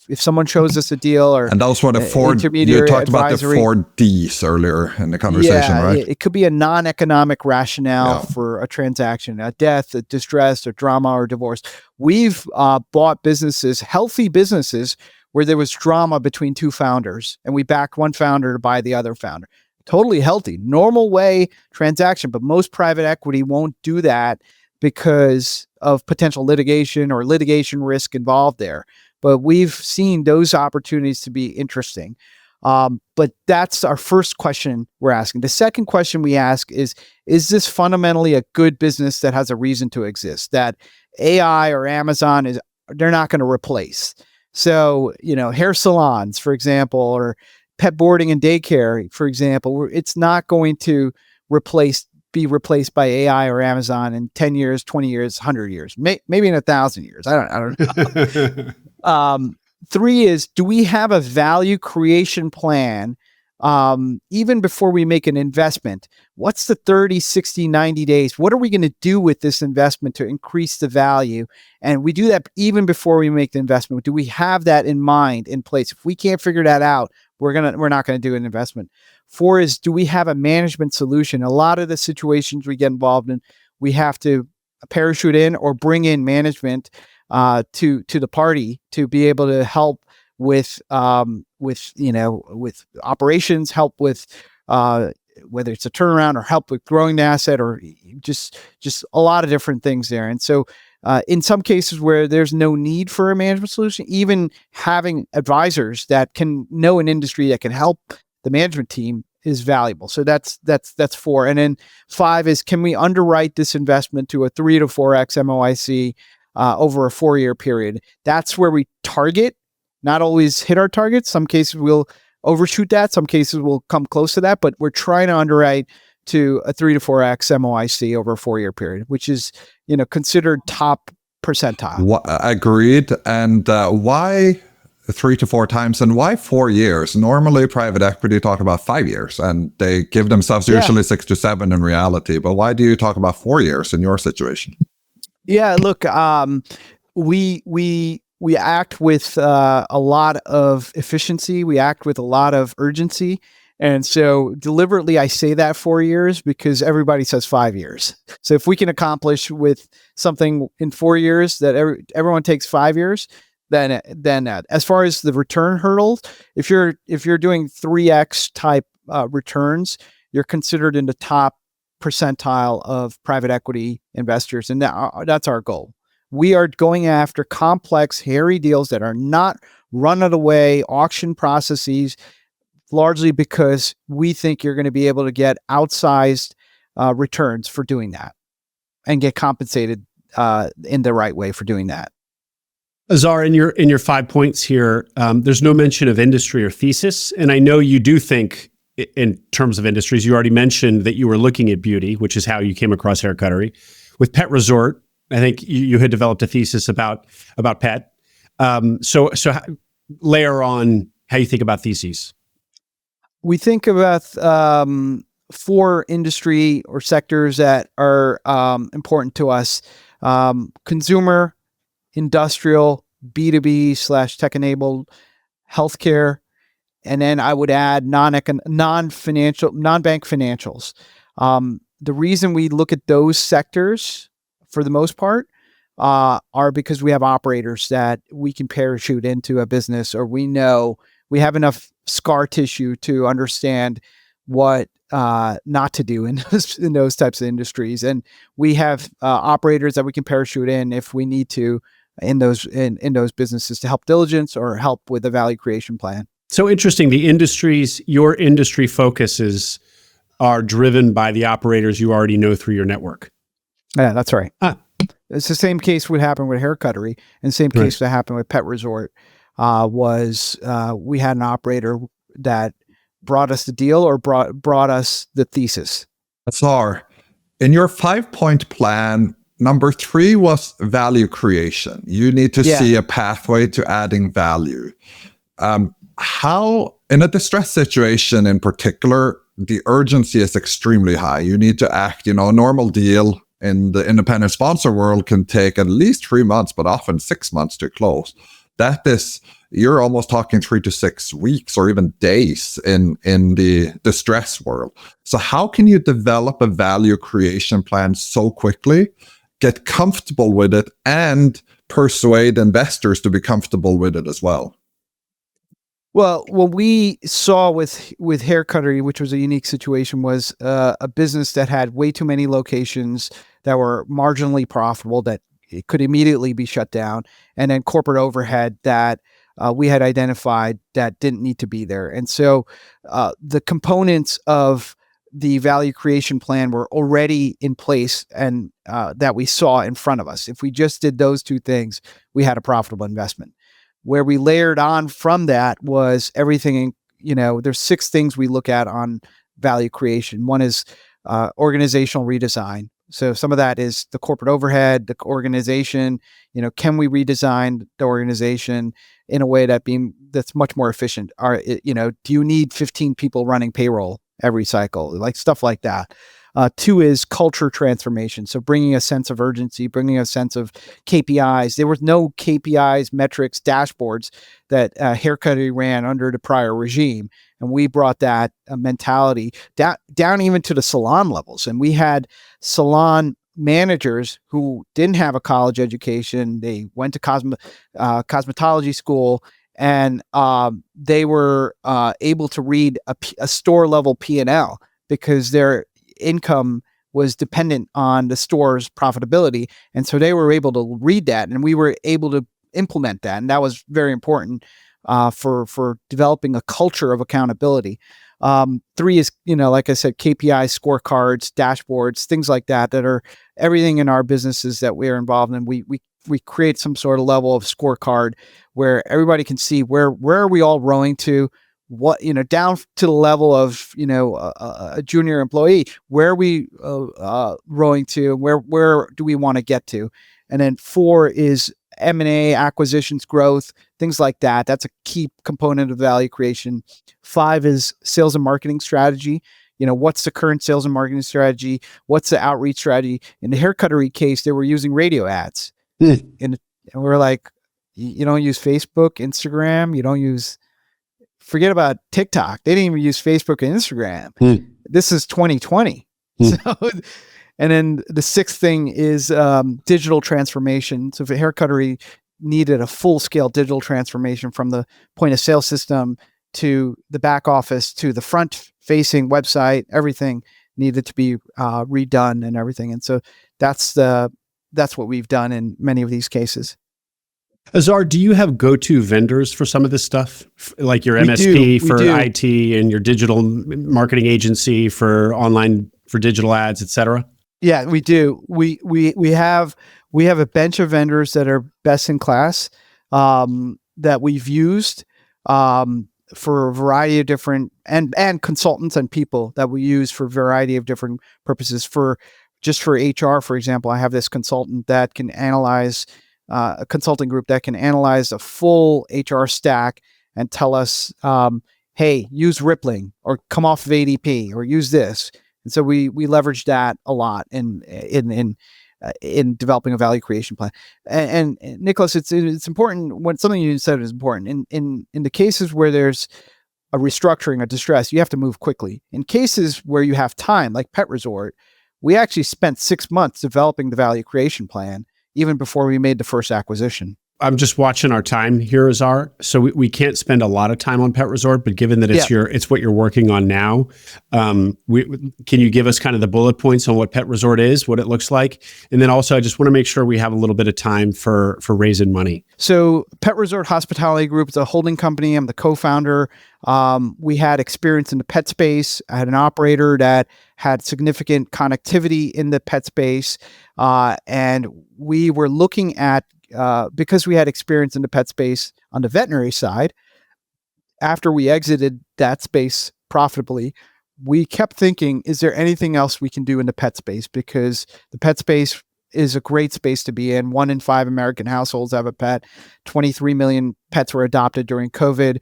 If someone shows us a deal, and those were the four, you talked about the 4 Ds earlier in the conversation, right? It could be a non-economic rationale for a transaction, a death, a distress, a drama, or divorce. We've bought businesses, healthy businesses, where there was drama between 2 founders, and we backed one founder to buy the other founder. Totally healthy, normal way transaction, but most private equity won't do that because of potential litigation or litigation risk involved there. But we've seen those opportunities to be interesting. But that's our first question we're asking. The second question we ask is this fundamentally a good business that has a reason to exist, that AI or Amazon they're not going to replace? So, hair salons, for example, or pet boarding and daycare, for example, it's not going to be replaced by AI or Amazon in 10 years, 20 years, 100 years, maybe in 1,000 years. I don't know. 3 is, do we have a value creation plan even before we make an investment? What's the 30, 60, 90 days? What are we going to do with this investment to increase the value? And we do that even before we make the investment. Do we have that in mind, in place? If we can't figure that out, we're not going to do an investment. 4 is, do we have a management solution? A lot of the situations we get involved in, we have to parachute in or bring in management to the party to be able to help with operations, help with whether it's a turnaround or help with growing the asset, or just a lot of different things there. And so in some cases where there's no need for a management solution, even having advisors that can know an industry that can help the management team is valuable. So that's 4. And then 5 is, can we underwrite this investment to a 3 to 4x MOIC over a 4-year period? That's where we target, not always hit our targets. Some cases we'll overshoot that. Some cases we'll come close to that, but we're trying to underwrite to a 3 to 4x MOIC over a 4-year period, which is, considered top percentile. Agreed. And why 3 to 4 times, and why 4 years? Normally private equity talk about 5 years, and they give themselves usually 6 to 7 in reality. But why do you talk about 4 years in your situation? Yeah, look, we act with a lot of efficiency. We act with a lot of urgency. And so deliberately, I say that 4 years because everybody says 5 years. So if we can accomplish with something in 4 years that everyone takes 5 years, then as far as the return hurdles, if you're doing 3x type returns, you're considered in the top percentile of private equity investors, and that's our goal. We are going after complex, hairy deals that are not run-of-the-way auction processes largely because we think you're going to be able to get outsized returns for doing that and get compensated in the right way for doing that. Azhar, in your 5 points here, there's no mention of industry or thesis. And I know you do think in terms of industries. You already mentioned that you were looking at beauty, which is how you came across hair cuttery. With pet resort, I think you had developed a thesis about pet. So layer on how you think about theses. We think about 4 industry or sectors that are important to us: consumer, industrial, B2B / tech-enabled, healthcare, and then I would add non-bank financials. The reason we look at those sectors, for the most part, are because we have operators that we can parachute into a business, or we know we have enough scar tissue to understand what not to do in those types of industries, and we have operators that we can parachute in if we need to in those businesses to help diligence or help with the value creation plan. So interesting. The industries, your industry focuses are driven by the operators you already know through your network. Yeah, that's right. It's the same case would happen with hair cuttery, and the same case that happened with pet resort. We had an operator that brought us the deal or brought us the thesis. Azhar, in your 5-point plan, number 3 was value creation. You need to see a pathway to adding value. How, in a distress situation in particular, the urgency is extremely high. You need to act. A normal deal in the independent sponsor world can take at least 3 months, but often 6 months to close. That is, you're almost talking 3 to 6 weeks or even days in the distress world. So how can you develop a value creation plan so quickly, get comfortable with it, and persuade investors to be comfortable with it as well? Well, what we saw with hair cuttery, which was a unique situation, was a business that had way too many locations that were marginally profitable that it could immediately be shut down, and then corporate overhead that we had identified that didn't need to be there. And so the components of the value creation plan were already in place and that we saw in front of us. If we just did those 2 things, we had a profitable investment. Where we layered on from that was everything. There's 6 things we look at on value creation. One is organizational redesign. So some of that is the corporate overhead, the organization. Can we redesign the organization in a way that's much more efficient? Do you need 15 people running payroll every cycle? Like stuff like that. 2 is culture transformation. So bringing a sense of urgency, bringing a sense of KPIs. There was no KPIs, metrics, dashboards that hair cuttery ran under the prior regime. And we brought that mentality down even to the salon levels. And we had salon managers who didn't have a college education. They went to cosmetology school, and they were able to read a store level P&L because their income was dependent on the store's profitability. And so they were able to read that, and we were able to implement that. And that was very important for developing a culture of accountability. 3 is, like I said, KPIs, scorecards, dashboards, things like that are everything in our businesses that we are involved in. We create some sort of level of scorecard where everybody can see where are we all rowing to, what, down to the level of, a junior employee, where are we rowing to, where do we want to get to? And then 4 is M&A, acquisitions, growth, things like that. That's a key component of value creation. 5 is sales and marketing strategy. What's the current sales and marketing strategy? What's the outreach strategy? In the hair cuttery case, they were using radio ads. And we're like, you don't use Facebook, Instagram, forget about TikTok. They didn't even use Facebook and Instagram. This is 2020. So, and then the 6th thing is digital transformation. So if a hair cuttery needed a full scale digital transformation from the point of sale system to the back office to the front facing website, everything needed to be redone and everything. And so that's what we've done in many of these cases. Azhar, do you have go-to vendors for some of this stuff? Like your We MSP do. for IT and your digital marketing agency for online, for digital ads, et cetera? Yeah, we do. We have a bench of vendors that are best in class, that we've used, for a variety of different, and consultants and people that we use for a variety of different purposes. For HR, for example, I have this consultant that can analyze, a consulting group that can analyze a full HR stack and tell us, hey, use Rippling or come off of ADP or use this. And so we leverage that a lot in developing a value creation plan. And Nicholas, it's important when something you said is important. In the cases where there's a restructuring, a distress, you have to move quickly. In cases where you have time, like Pet Resort, we actually spent 6 months developing the value creation plan even before we made the first acquisition. I'm just watching our time here, Azhar. So we can't spend a lot of time on Pet Resort, but given that it's what you're working on now, can you give us kind of the bullet points on what Pet Resort is, what it looks like? And then also, I just want to make sure we have a little bit of time for raising money. So Pet Resort Hospitality Group is a holding company. I'm the co-founder. We had experience in the pet space. I had an operator that had significant connectivity in the pet space. And we were looking at, because we had experience in the pet space on the veterinary side, after we exited that space profitably, we kept thinking, is there anything else we can do in the pet space? Because the pet space is a great space to be in. 1 in 5 American households have a pet. 23 million pets were adopted during COVID.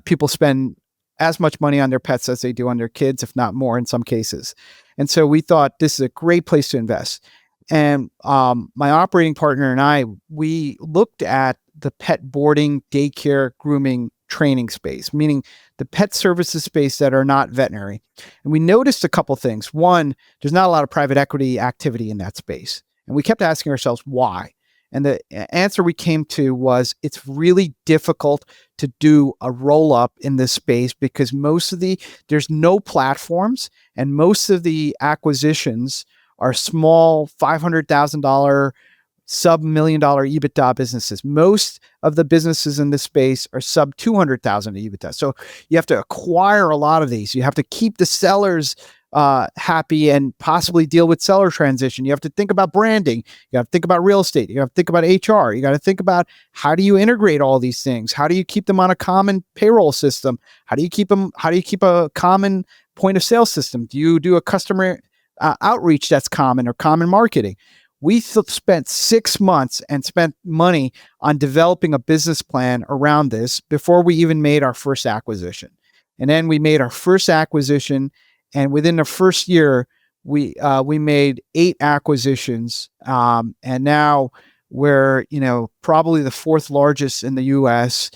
People spend as much money on their pets as they do on their kids, if not more in some cases. And so we thought this is a great place to invest. And my operating partner and I, we looked at the pet boarding, daycare, grooming, training space, meaning the pet services space that are not veterinary. And we noticed a couple things. One, there's not a lot of private equity activity in that space. And we kept asking ourselves why. And the answer we came to was it's really difficult to do a roll up in this space because there's no platforms, and most of the acquisitions are small $500,000 sub $1 million EBITDA businesses. Most of the businesses in this space are sub 200,000 EBITDA. So you have to acquire a lot of these. You have to keep the sellers happy and possibly deal with seller transition. You have to think about branding. You have to think about real estate. You have to think about HR. You got to think about how do you integrate all these things? How do you keep them on a common payroll system? How do you keep a common point of sale system? Do you do a customer outreach that's common or common marketing? We spent 6 months and spent money on developing a business plan around this before we even made our first acquisition. And then we made our first acquisition, and within the first year, we made 8 acquisitions, and now we're probably the 4th largest in the U.S.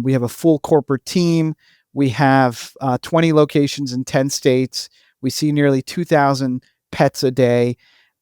We have a full corporate team. We have 20 locations in 10 states. We see nearly 2,000 pets a day.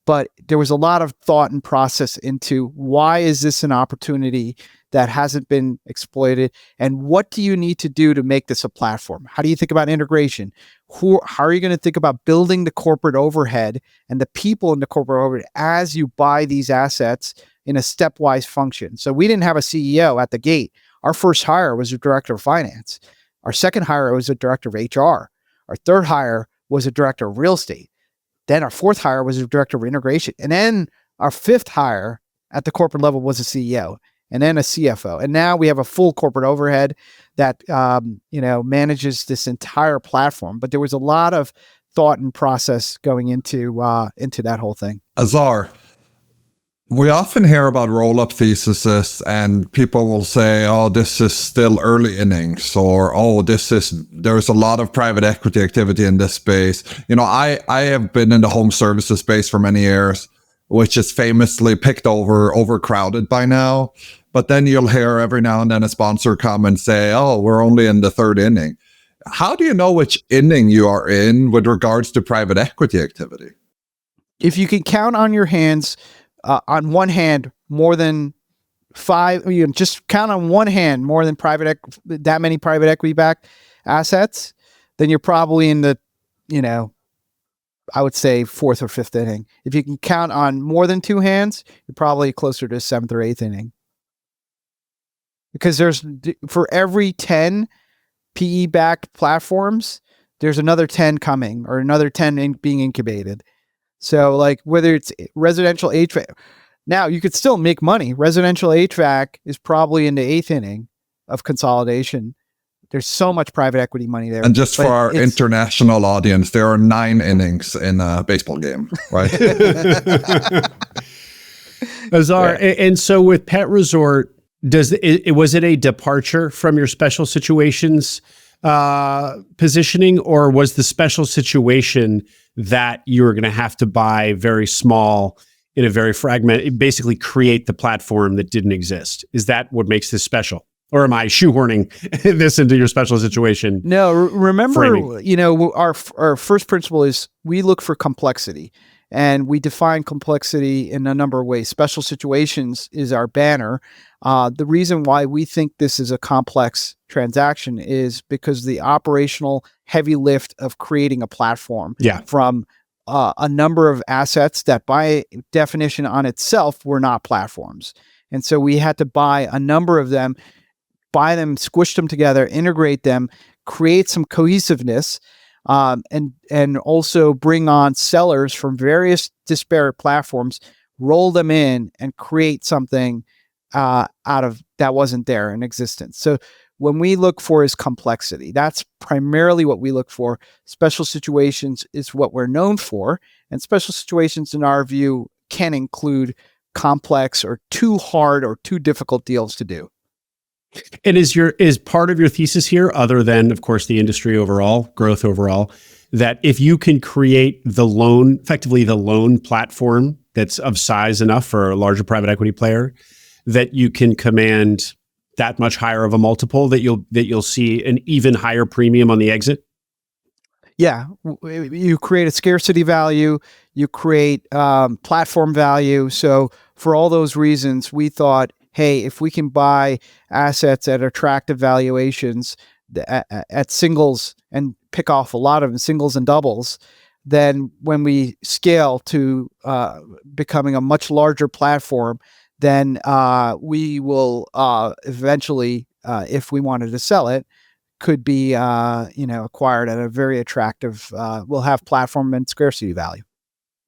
But there was a lot of thought and process into why is this an opportunity that hasn't been exploited, and what do you need to do to make this a platform? How do you think about integration? How are you going to think about building the corporate overhead and the people in the corporate overhead as you buy these assets in a stepwise function? So we didn't have a CEO at the gate. Our first hire was a director of finance. Our second hire was a director of HR. Our third hire was a director of real estate. Then our fourth hire was a director of integration. And then our fifth hire at the corporate level was a CEO, and then a CFO. And now we have a full corporate overhead that, manages this entire platform. But there was a lot of thought and process going into that whole thing. Azhar, we often hear about roll-up theses, and people will say, oh, this is still early innings, or, oh, there's a lot of private equity activity in this space. I have been in the home services space for many years, which is famously picked overcrowded by now. But then you'll hear every now and then a sponsor come and say, oh, we're only in the 3rd inning. How do you know which inning you are in with regards to private equity activity? If you can count on your hands, on one hand, more than 5, just count on one hand more than that many private equity backed assets, then you're probably in the, I would say 4th or 5th inning. If you can count on more than 2 hands, you're probably closer to 7th or 8th inning. because for every 10 PE-backed platforms, there's another 10 coming or another 10 being incubated. So like whether it's residential HVAC, now you could still make money. Residential HVAC is probably in the 8th inning of consolidation. There's so much private equity money there. And just for our international audience, there are 9 innings in a baseball game, right? Azhar, and so with Pet Resort, was it a departure from your special situations positioning, or was the special situation that you were going to have to buy very small in a very fragmented, basically create the platform that didn't exist? Is that what makes this special? Or am I shoehorning this into your special situation? No, remember, framing? Our first principle is we look for complexity, and we define complexity in a number of ways. Special situations is our banner. The reason why we think this is a complex transaction is because the operational heavy lift of creating a platform from a number of assets that by definition on itself were not platforms. And so we had to buy a number of them, buy them, squish them together, integrate them, create some cohesiveness, and also bring on sellers from various disparate platforms, roll them in, and create something out of that wasn't there in existence. So when we look for is complexity. That's primarily what we look for. Special situations is what we're known for, and special situations, in our view, can include complex or too hard or too difficult deals to do. And is part of your thesis here, other than, of course, the industry overall, growth overall, that if you can create effectively the loan platform that's of size enough for a larger private equity player, that you can command that much higher of a multiple, that you'll see an even higher premium on the exit? Yeah, you create a scarcity value, you create platform value. So for all those reasons, we thought, hey, if we can buy assets at attractive valuations at singles and pick off a lot of them, singles and doubles, then when we scale to becoming a much larger platform, then we will eventually, if we wanted to sell it, could be acquired at a very attractive. We'll have platform and scarcity value.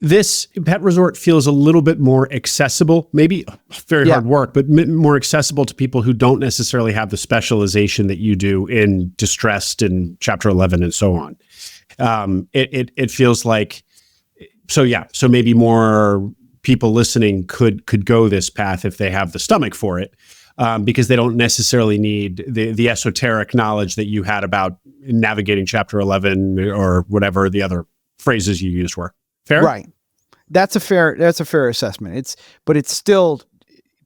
This Pet Resort feels a little bit more accessible, maybe very hard work, but more accessible to people who don't necessarily have the specialization that you do in distressed and Chapter 11 and so on. It feels like, so maybe more people listening could go this path if they have the stomach for it, because they don't necessarily need the esoteric knowledge that you had about navigating Chapter 11 or whatever the other phrases you used were. Fair? Right. That's a fair assessment. But it's still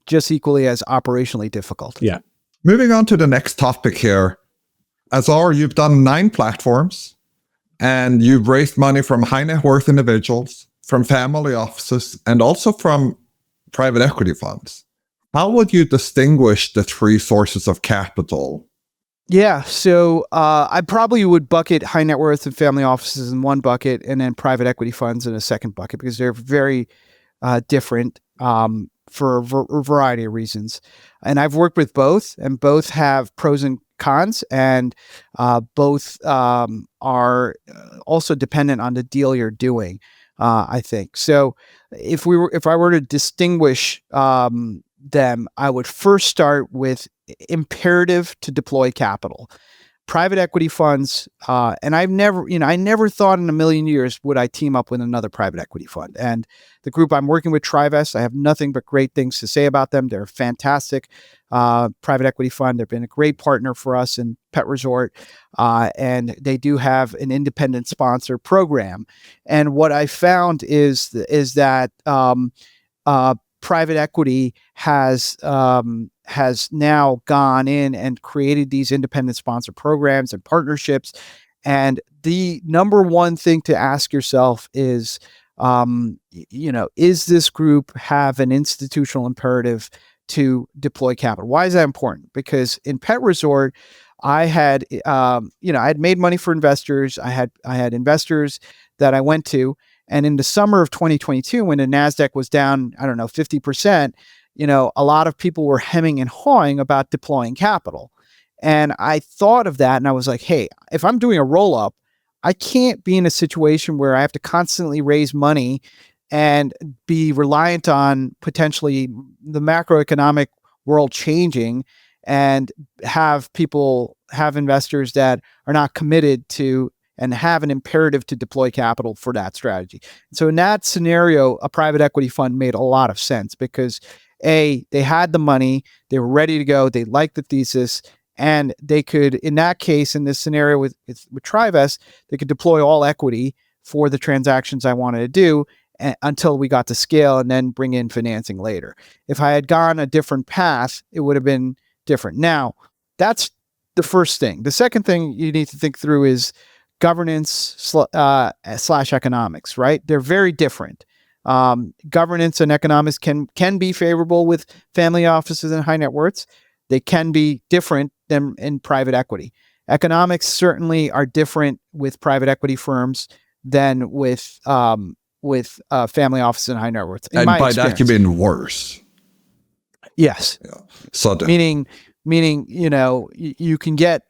just equally as operationally difficult. Yeah. Moving on to the next topic here. Azhar, you've done 9 platforms, and you've raised money from high net worth individuals, from family offices, and also from private equity funds. How would you distinguish the 3 sources of capital? Yeah, so I probably would bucket high net worth and family offices in one bucket, and then private equity funds in a second bucket, because they're very different for a variety of reasons. And I've worked with both, and both have pros and cons, and both are also dependent on the deal you're doing, I think. So if I were to distinguish them, I would first start with imperative to deploy capital. Private equity funds, and I never thought in a million years would I team up with another private equity fund. And the group I'm working with, Trivest, I have nothing but great things to say about them. They're a fantastic private equity fund. They've been a great partner for us in Pet Resort, and they do have an independent sponsor program. And what I found is that private equity has now gone in and created these independent sponsor programs and partnerships. And the number one thing to ask yourself is, is this group have an institutional imperative to deploy capital? Why is that important? Because in Pet Resort, I had made money for investors. I had investors that I went to. And in the summer of 2022, when the NASDAQ was down, 50%, a lot of people were hemming and hawing about deploying capital. And I thought of that and I was like, hey, if I'm doing a roll up, I can't be in a situation where I have to constantly raise money and be reliant on potentially the macroeconomic world changing and have investors that are not committed to and have an imperative to deploy capital for that strategy. So in that scenario, a private equity fund made a lot of sense because they had the money, they were ready to go, they liked the thesis, and they could, in that case, in this scenario with Trivest, they could deploy all equity for the transactions I wanted to do until we got to scale and then bring in financing later. If I had gone a different path, it would have been different. Now, that's the first thing. The second thing you need to think through is governance / economics, right? They're very different. Governance and economics can be favorable with family offices and high net worths. They can be different than in private equity. Economics certainly are different with private equity firms than with family offices and high net worths. And by that you mean worse. Yes. Yeah. So meaning you can get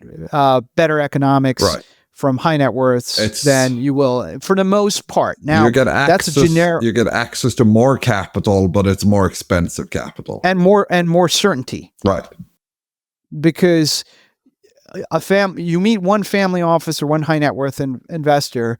better economics from high net worths than you will for the most part. Now you get access, that's a generic. You get access to more capital, but it's more expensive capital and more certainty. Right. Because you meet one family office or one high net worth investor,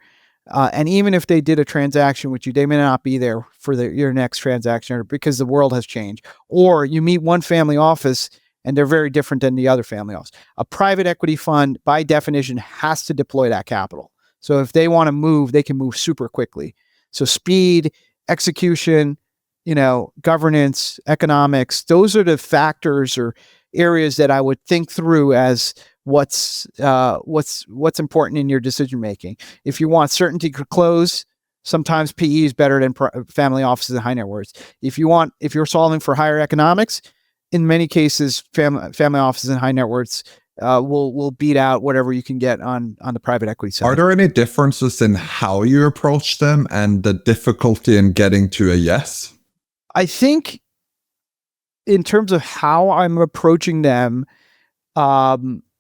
and even if they did a transaction with you, they may not be there for your next transaction because the world has changed. Or you meet one family office and they're very different than the other family office. A private equity fund, by definition, has to deploy that capital. So if they want to move, they can move super quickly. So speed, execution, governance, economics, those are the factors or areas that I would think through as what's important in your decision making. If you want certainty to close, sometimes PE is better than family offices and high net worths. If you're solving for higher economics, in many cases, family offices and high net worths will beat out whatever you can get on the private equity side. Are there any differences in how you approach them and the difficulty in getting to a yes? I think in terms of how I'm approaching them,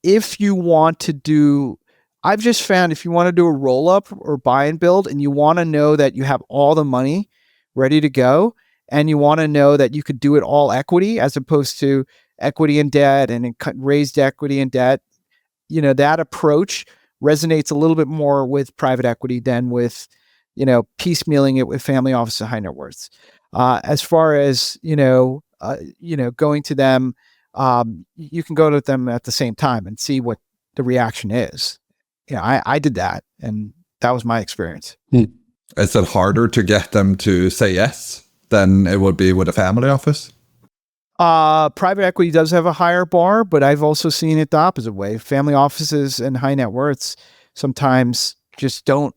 if you want to do, I've just found if you want to do a roll up or buy and build and you want to know that you have all the money ready to go and you want to know that you could do it all equity as opposed to equity and debt and raised equity and debt, that approach resonates a little bit more with private equity than with, piecemealing it with family office and high net worths. As far as, going to them, you can go to them at the same time and see what the reaction is. I did that and that was my experience. Is it harder to get them to say yes than it would be with a family office? Private equity does have a higher bar, but I've also seen it the opposite way. Family offices and high net worths sometimes just don't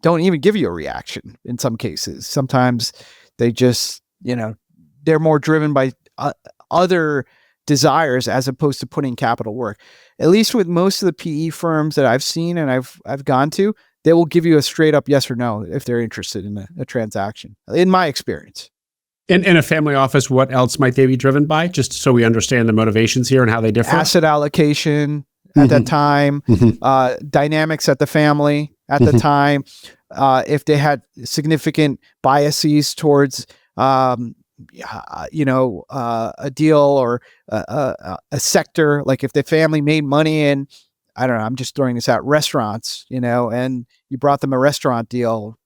even give you a reaction in some cases. Sometimes they just, they're more driven by other desires as opposed to putting capital work. At least with most of the PE firms that I've seen and I've gone to, they will give you a straight up yes or no if they're interested in a transaction, in my experience. In a family office, what else might they be driven by? Just so we understand the motivations here and how they differ. Asset allocation at that time, dynamics at the family at the time. If they had significant biases towards, a deal or a sector, like if the family made money in, I don't know, I'm just throwing this out, restaurants, and you brought them a restaurant deal,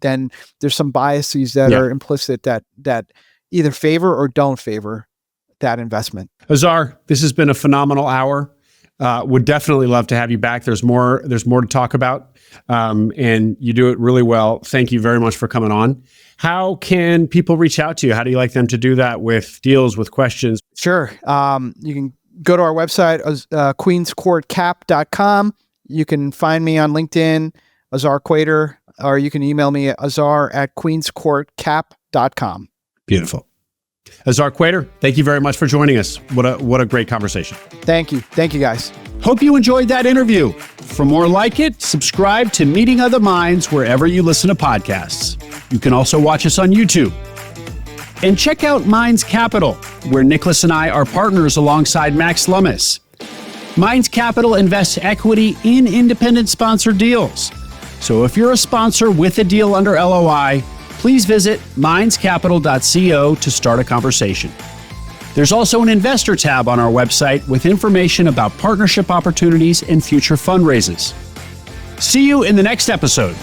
then there's some biases that are implicit that either favor or don't favor that investment. Azhar, this has been a phenomenal hour. Would definitely love to have you back. There's more to talk about, and you do it really well. Thank you very much for coming on. How can people reach out to you? How do you like them to do that with deals, with questions? Sure. You can go to our website, queenscourtcap.com. You can find me on LinkedIn, Azhar Quater, or you can email me at azhar@queenscourtcap.com. Beautiful. Azhar Quater, thank you very much for joining us. What a great conversation. Thank you. Thank you, guys. Hope you enjoyed that interview. For more like it, subscribe to Meeting Other Minds wherever you listen to podcasts. You can also watch us on YouTube. And check out Minds Capital, where Nicholas and I are partners alongside Max Lummis. Minds Capital invests equity in independent sponsored deals. So if you're a sponsor with a deal under LOI, please visit mindscapital.co to start a conversation. There's also an investor tab on our website with information about partnership opportunities and future fundraises. See you in the next episode.